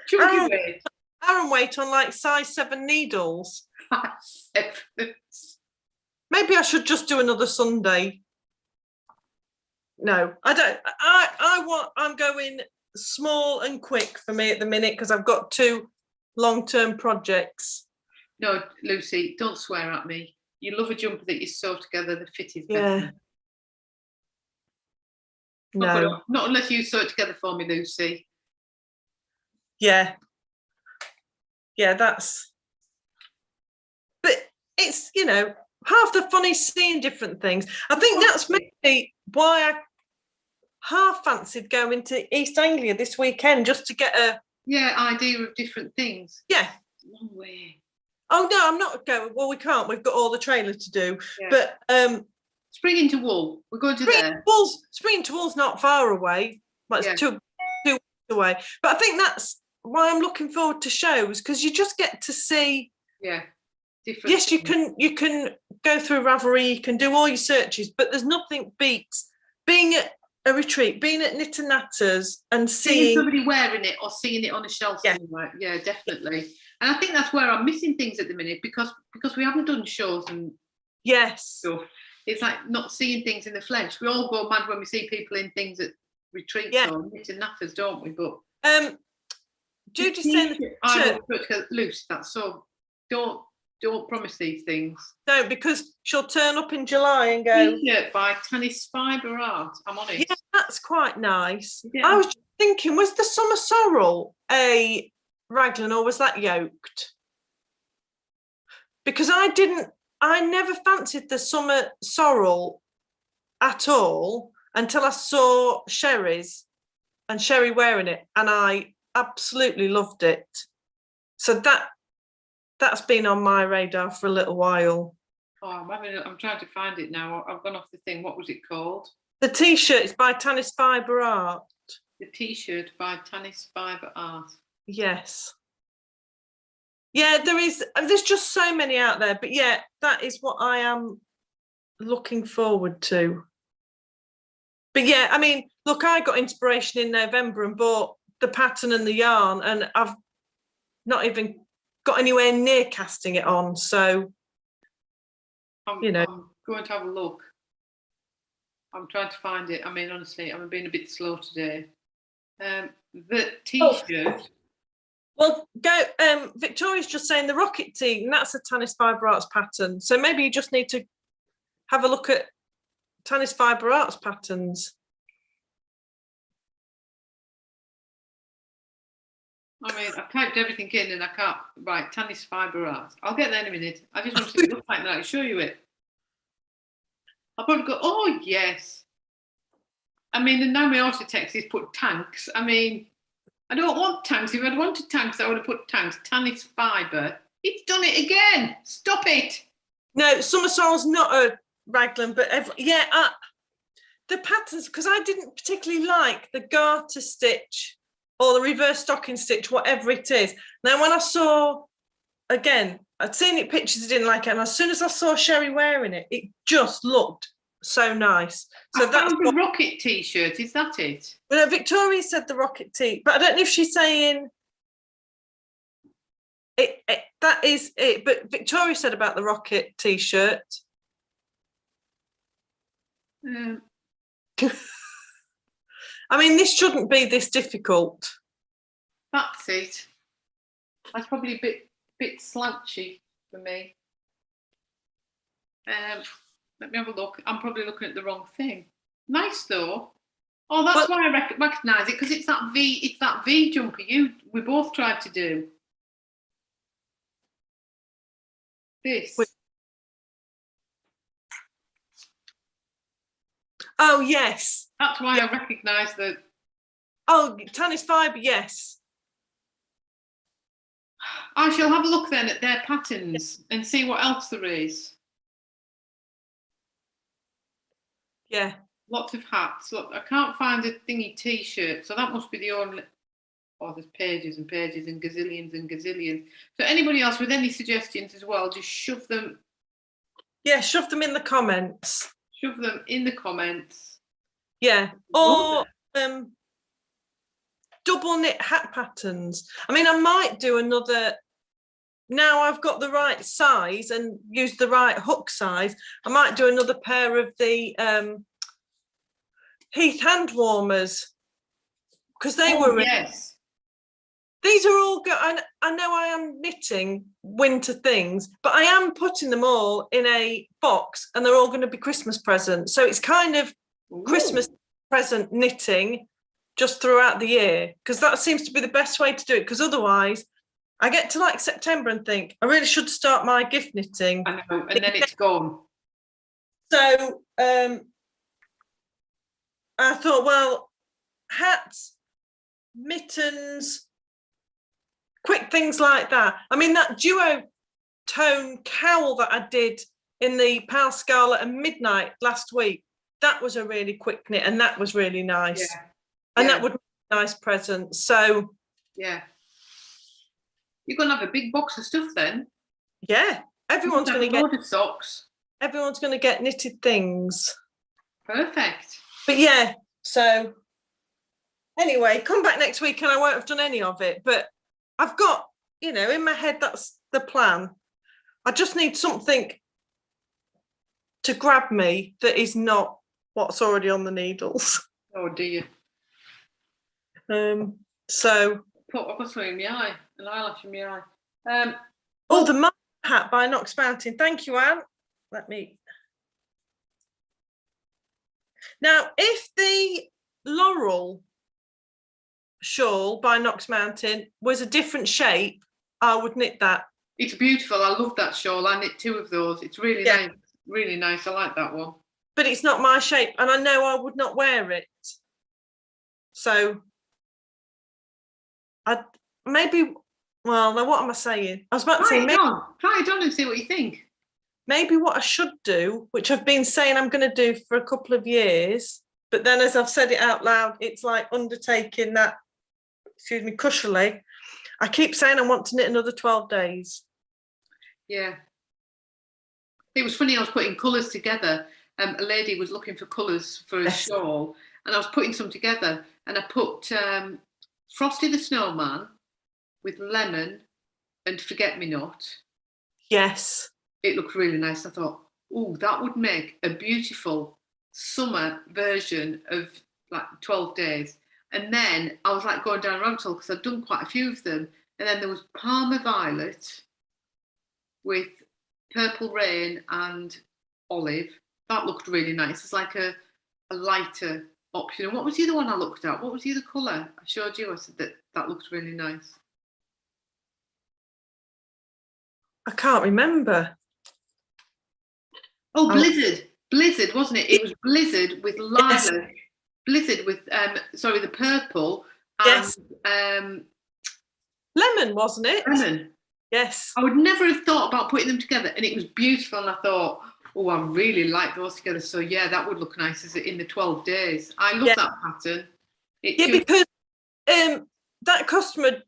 Chunky weight. Aran weight on like size 7 needles. Maybe I should just do another Sunday. No, I don't. I'm going small and quick for me at the minute because I've got 2 long-term projects. No, Lucy, don't swear at me. You love a jumper that you sew together, the fit is better. No. Not unless you sew it together for me, Lucy. Yeah. Yeah, that's... But it's, half the fun is seeing different things. I think that's maybe why I half fancied going to East Anglia this weekend, just to get a... Yeah, idea of different things. Yeah. Long way. Oh, no, I'm not going. Well, we can't. We've got all the trailer to do. Yeah. But... Spring into Wool. We're going to there. Spring into Wool's not far away. Well, it's 2 weeks away. But I think that's why I'm looking forward to shows, because you just get to see. Yeah. Different. Yes, things. You can go through Ravelry, you can do all your searches, but there's nothing beats being at a retreat, being at Knit and Natters and seeing somebody wearing it or seeing it on a shelf somewhere. Yeah, definitely. And I think that's where I'm missing things at the minute because we haven't done shows and stuff. It's like not seeing things in the flesh. We all go mad when we see people in things at retreats or Knit and Natters, don't we? But Judy's saying I will put together loose. That's so. Don't promise these things. No, because she'll turn up in July and go. T-shirt by Tanis Fibre Art. I'm on it. Yeah, that's quite nice. Yeah. I was just thinking, was the Summer Sorrel a raglan or was that yoked? Because I never fancied the Summer Sorrel at all until I saw Sherry's and Sherry wearing it, and I absolutely loved it. So that's been on my radar for a little while. Oh, I'm trying to find it now. I've gone off the thing. What was it called? The T-shirt is by Tanis Fibre Art. The T-shirt by Tanis Fibre Art. Yes. Yeah, there is. There's just so many out there. But yeah, that is what I am looking forward to. But yeah, I mean, look, I got inspiration in November and bought the pattern and the yarn, and I've not even got anywhere near casting it on. So, I'm going to have a look. I'm trying to find it. I mean, honestly, I'm being a bit slow today. The T-shirt. Well, Victoria's just saying the rocket tee, and that's a Tanis Fibre Arts pattern. So maybe you just need to have a look at Tanis Fibre Arts patterns. I mean, I've typed everything in and I can't. Right, Tanis Fibre Arts. I'll get there in a minute. I just want to see what it looks like now. I'll show you it. I'll probably go, oh, yes. I mean, and now my auto text is put tanks. I mean, I don't want tanks. If I'd wanted tanks, I would have put tanks. Tanis Fibre. It's done it again. Stop it. No, Summer Sorrel's not a raglan, but the patterns, because I didn't particularly like the garter stitch or the reverse stocking stitch, whatever it is. Now, when I saw, again, I'd seen it pictures, I didn't like it, and as soon as I saw Sherry wearing it, it just looked so nice. So that's the rocket T-shirt. Is that it? Well, Victoria said the rocket tee, but I don't know if she's saying it. That is it. But Victoria said about the rocket T-shirt. I mean, this shouldn't be this difficult. That's it. That's probably a bit slouchy for me. Let me have a look. I'm probably looking at the wrong thing. Nice though. Oh, that's why I recognise it, because it's that V. It's that V jumper we both tried to do. This. Oh yes. That's why I recognise the. Oh, Tanis Fibre, yes. I shall have a look then at their patterns and see what else there is. Yeah. Lots of hats. Look, I can't find a thingy T-shirt, so that must be the only. Oh, there's pages and pages and gazillions and gazillions. So anybody else with any suggestions as well, just shove them. Yeah, shove them in the comments. Shove them in the comments. Yeah. Or double knit hat patterns. I mean, I might do another. Now I've got the right size and use the right hook size, I might do another pair of the Heath hand warmers, because they were. Yes. These are all good. I know I am knitting winter things, but I am putting them all in a box and they're all going to be Christmas presents. So it's kind of Christmas present knitting just throughout the year, because that seems to be the best way to do it, because otherwise I get to like September and think I really should start my gift knitting. I know, and then it's gone. So I thought, well, hats, mittens, quick things like that. I mean, that duo tone cowl that I did in the Pale Scarlet and Midnight last week, that was a really quick knit and that was really nice. Yeah. And that would be a nice present. So yeah. You're going to have a big box of stuff then. Yeah. Everyone's going to get load of socks. Everyone's going to get knitted things. Perfect. But yeah, so anyway, come back next week and I won't have done any of it. But I've got, you know, in my head, that's the plan. I just need something to grab me that is not what's already on the needles. Oh dear. So I've got something in my eye, an eyelash in my eye. The Mud Hat by Knox Mountain. Thank you, Anne. Let me. Now, if the Laurel Shawl by Knox Mountain was a different shape, I would knit that. It's beautiful. I love that shawl. I knit 2 of those. It's really nice. Really nice. I like that one. But it's not my shape, and I know I would not wear it. So I maybe. Well, now what am I saying? I was about to say maybe. Try it on and see what you think. Maybe what I should do, which I've been saying I'm going to do for a couple of years, but then as I've said it out loud, it's like undertaking that. Excuse me, Kuschelig. I keep saying I want to knit another 12 days. Yeah. It was funny, I was putting colours together. A lady was looking for colours for a shawl, and I was putting some together, and I put Frosty the Snowman with lemon and Forget-Me-Not. Yes. It looked really nice. I thought, oh, that would make a beautiful summer version of like 12 days. And then I was like going down a rabbit hole because I'd done quite a few of them. And then there was Parma Violet with Purple Rain and Olive. That looked really nice. It's like a lighter option. And what was the other one I looked at? What was the other colour? I showed you. I said that looked really nice. I can't remember. Oh, Blizzard. Blizzard, wasn't it? It was Blizzard with lilac. Yes. Blizzard with, the purple. And, yes. Lemon, wasn't it? Lemon. Yes. I would never have thought about putting them together, and it was beautiful. And I thought, oh, I really like those together. So yeah, that would look nice as in the 12 days. I love that pattern. Because that customer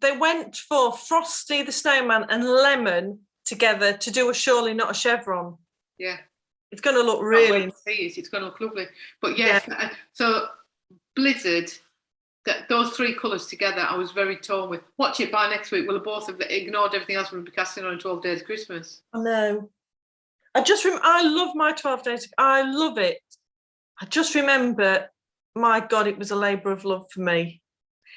they went for Frosty the Snowman and Lemon together to do a surely not a chevron. Yeah. It's going to look really nice. It's going to look lovely. But yes, so Blizzard, those three colours together, I was very torn with. Watch it by next week. We'll have both have ignored everything else. We'll be casting on 12 days of Christmas. I know. I love my 12 days. I love it. I just remember, my God, it was a labour of love for me.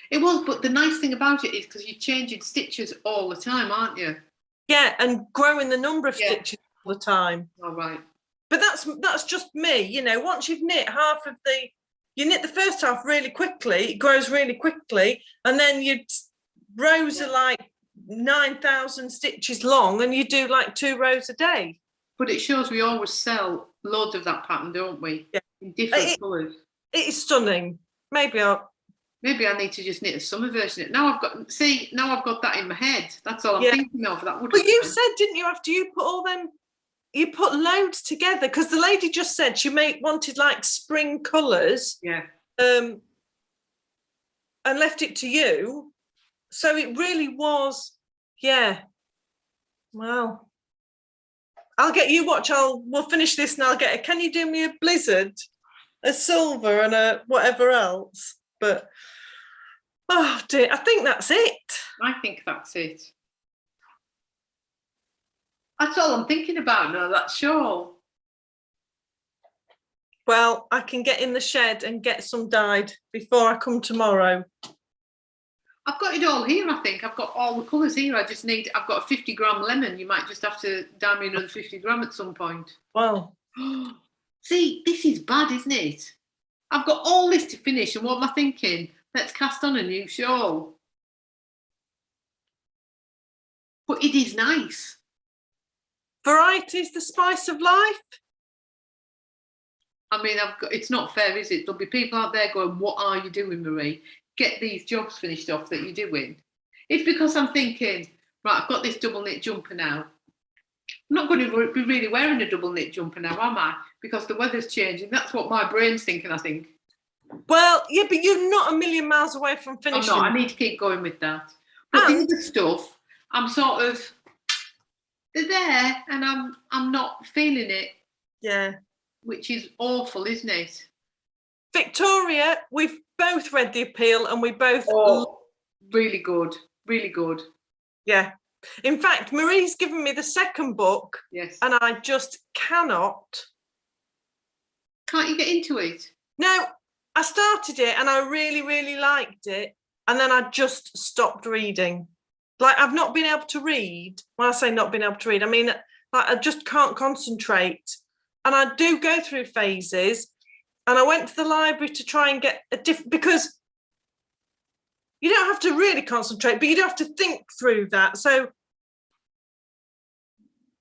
It was, but the nice thing about it is because you're changing stitches all the time, aren't you? Yeah, and growing the number of stitches all the time. All right. But that's just me, you know. Once you've knit you knit the first half really quickly, it grows really quickly, and then your rows are like 9,000 stitches long, and you do like 2 rows a day. But it shows we always sell loads of that pattern, don't we? Yeah. In different colours. It is stunning. Maybe I need to just knit a summer version. Now I've got that in my head. That's all I'm thinking of. But you said, didn't you, after you put all them, you put loads together, because the lady just said she wanted like spring colours. Yeah. And left it to you. So it really was, Well, I'll get you we'll finish this and I'll get can you do me a Blizzard, a silver and a whatever else? But oh dear, I think that's it. I think that's it. That's all I'm thinking about now, that shawl. Well, I can get in the shed and get some dyed before I come tomorrow. I've got it all here, I think. I've got all the colours here. I've got a 50-gram lemon. You might just have to dye me another 50-gram at some point. Well. See, this is bad, isn't it? I've got all this to finish, and what am I thinking? Let's cast on a new shawl. But it is nice. Variety is the spice of life. I mean, it's not fair, is it? There'll be people out there going, what are you doing, Marie? Get these jobs finished off that you're doing. It's because I'm thinking, right, I've got this double knit jumper now. I'm not going to be really wearing a double knit jumper now, am I? Because the weather's changing. That's what my brain's thinking, I think. Well, yeah, but you're not a million miles away from finishing. I'm not. I need to keep going with that. But the other stuff, I'm sort of, they're there and I'm not feeling it. Yeah. Which is awful, isn't it? Victoria, we've both read The Appeal and we both... Oh, really good. Really good. Yeah. In fact, Marie's given me the second book. Yes. And I just cannot. Can't you get into it? No, I started it and I really, really liked it. And then I just stopped reading. Like, I've not been able to read. When I say not been able to read, I mean, like, I just can't concentrate. And I do go through phases. And I went to the library to try and get a different, because you don't have to really concentrate, but you do have to think through that. So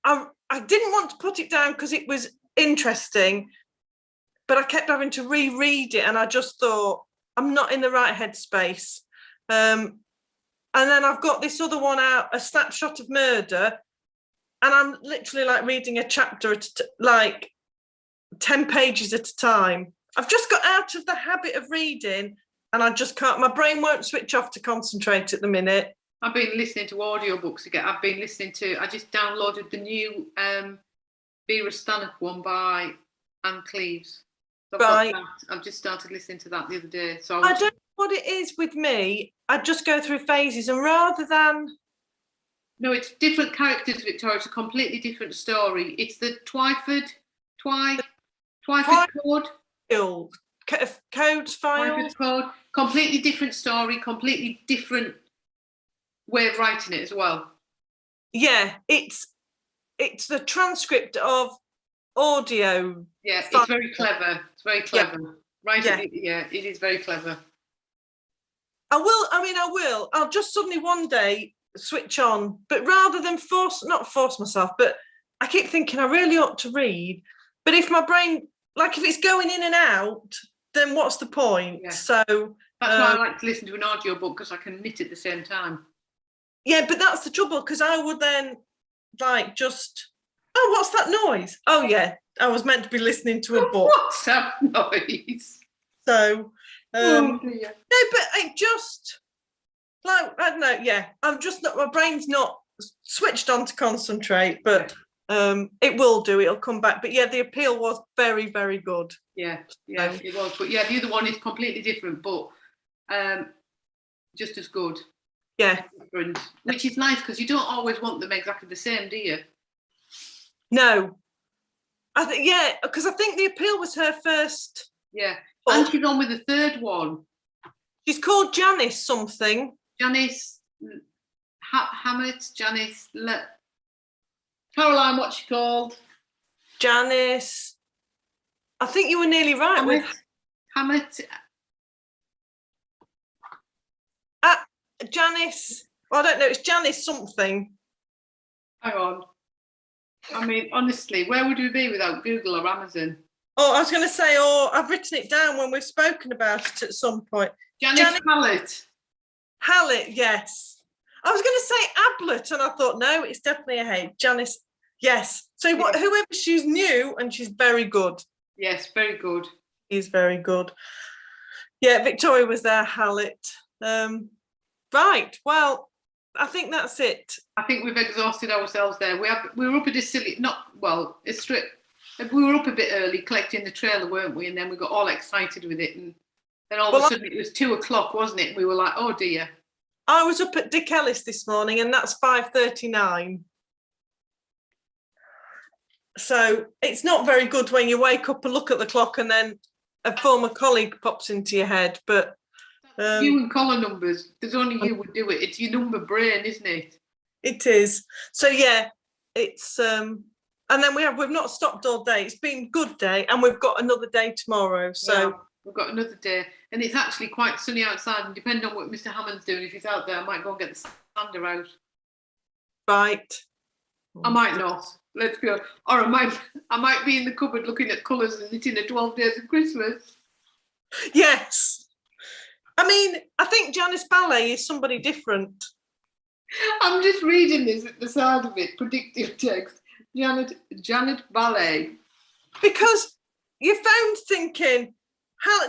I didn't want to put it down because it was interesting, but I kept having to reread it. And I just thought, I'm not in the right headspace. And then I've got this other one out, A Snapshot of Murder. And I'm literally like reading a chapter at like 10 pages at a time. I've just got out of the habit of reading and I just can't. My brain won't switch off to concentrate at the minute. I've been listening to audiobooks again. I just downloaded the new Vera Stanhope one by Anne Cleves. So I've just started listening to that the other day. So I don't know what it is with me. I just go through phases, and rather than... No, it's different characters, Victoria. It's a completely different story. It's the Twyford Code. Codes file. Twyford Code. Completely different story, completely different way of writing it as well. Yeah, it's the transcript of audio. Yeah, it's very clever. It's very clever. Yeah. Right? Yeah, it is very clever. I will. I'll just suddenly one day switch on, but rather than not force myself, but I keep thinking I really ought to read. But if my brain, like if it's going in and out, then what's the point? Yeah. So that's why I like to listen to an audiobook, because I can knit at the same time. Yeah, but that's the trouble, because I would then like just, oh, what's that noise? Oh yeah, I was meant to be listening to a book. What's that noise? So oh dear. No, but I just like, I don't know, yeah, I'm just not, my brain's not switched on to concentrate, but it will do, it'll come back. But yeah, the appeal was very, very good. Yeah, it was. But yeah, the other one is completely different, but just as good. Yeah. Different, which is nice, because you don't always want them exactly the same, do you? No. Because I think the appeal was her first. Yeah. And she's on with the third one. She's called Janice something. Janice Hammett, Janice Caroline, what's she called? Janice. I think you were nearly right. Hammett. Janice. Well, I don't know. It's Janice something. Hang on. I mean, honestly, where would we be without Google or Amazon? Oh, I was going to say, I've written it down when we've spoken about it at some point. Janice Hallett. Hallett, yes. I was going to say Ablett, and I thought, no, it's definitely a H. Janice, yes. So whoever, she's new, and she's very good. Yes, very good. She's very good. Yeah, Victoria was there, Hallett. Right, well, I think that's it. I think we've exhausted ourselves there. We were up at a silly, we were up a bit early collecting the trailer, weren't we? And then we got all excited with it, and then all of a sudden it was 2:00, wasn't it? And we were like, oh dear. I was up at Dick Ellis this morning, and that's 5:39. So it's not very good when you wake up and look at the clock, and then a former colleague pops into your head, but you and collar numbers. There's only you would do it. It's your number brain, isn't it? It is. So yeah, it's and then we've not stopped all day. It's been a good day, and we've got another day tomorrow. So yeah, we've got another day, and it's actually quite sunny outside. And depending on what Mr. Hammond's doing, if he's out there, I might go and get the sander out. Right. I might not. Let's go. Or I might be in the cupboard looking at colours and knitting a 12 Days of Christmas. Yes. I mean, I think Janice Ballet is somebody different. I'm just reading this at the side of it, predictive text. Janet Ballet. Because you found thinking,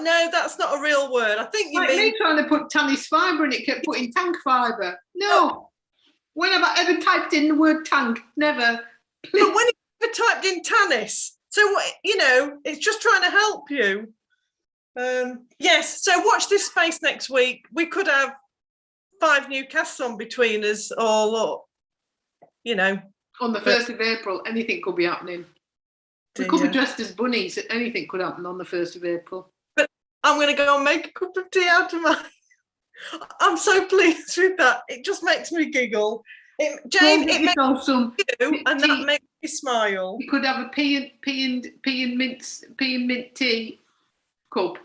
no, that's not a real word. I think you mean me trying to put tannis fibre and it kept putting tank fibre. No. When have I ever typed in the word tank? Never. Please. But when you ever typed in tannis, so it's just trying to help you. Yes, so watch this space next week. We could have 5 new casts on between us, or on the 1st of April. Anything could be happening. We could be dressed as bunnies. Anything could happen on the 1st of April. But I'm going to go and make a cup of tea out of mine. I'm so pleased with that. It just makes me giggle. Jane, it makes you, and that makes me smile. You could have a pea and mint tea cup.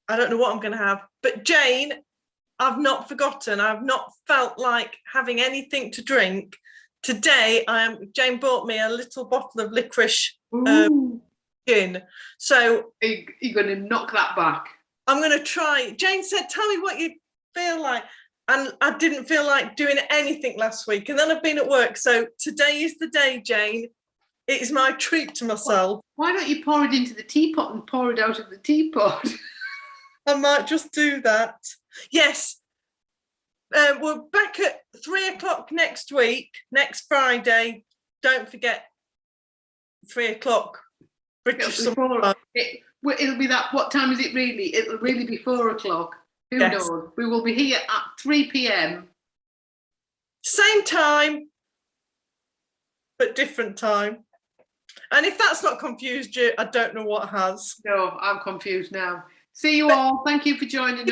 I don't know what I'm going to have, but Jane, I've not forgotten. I've not felt like having anything to drink. Today, Jane bought me a little bottle of licorice gin. So you're going to knock that back. I'm going to try. Jane said, "Tell me what you feel like," and I didn't feel like doing anything last week. And then I've been at work. So today is the day, Jane. It is my treat to myself. Why don't you pour it into the teapot and pour it out of the teapot? I might just do that. Yes. We're back at 3:00 next week, next Friday. Don't forget 3:00. British It'll be that. What time is it really? It'll really be 4:00. Who knows? We will be here at 3 p.m. Same time, but different time. And if that's not confused you, I don't know what has. No, I'm confused now. See you all. Thank you for joining us.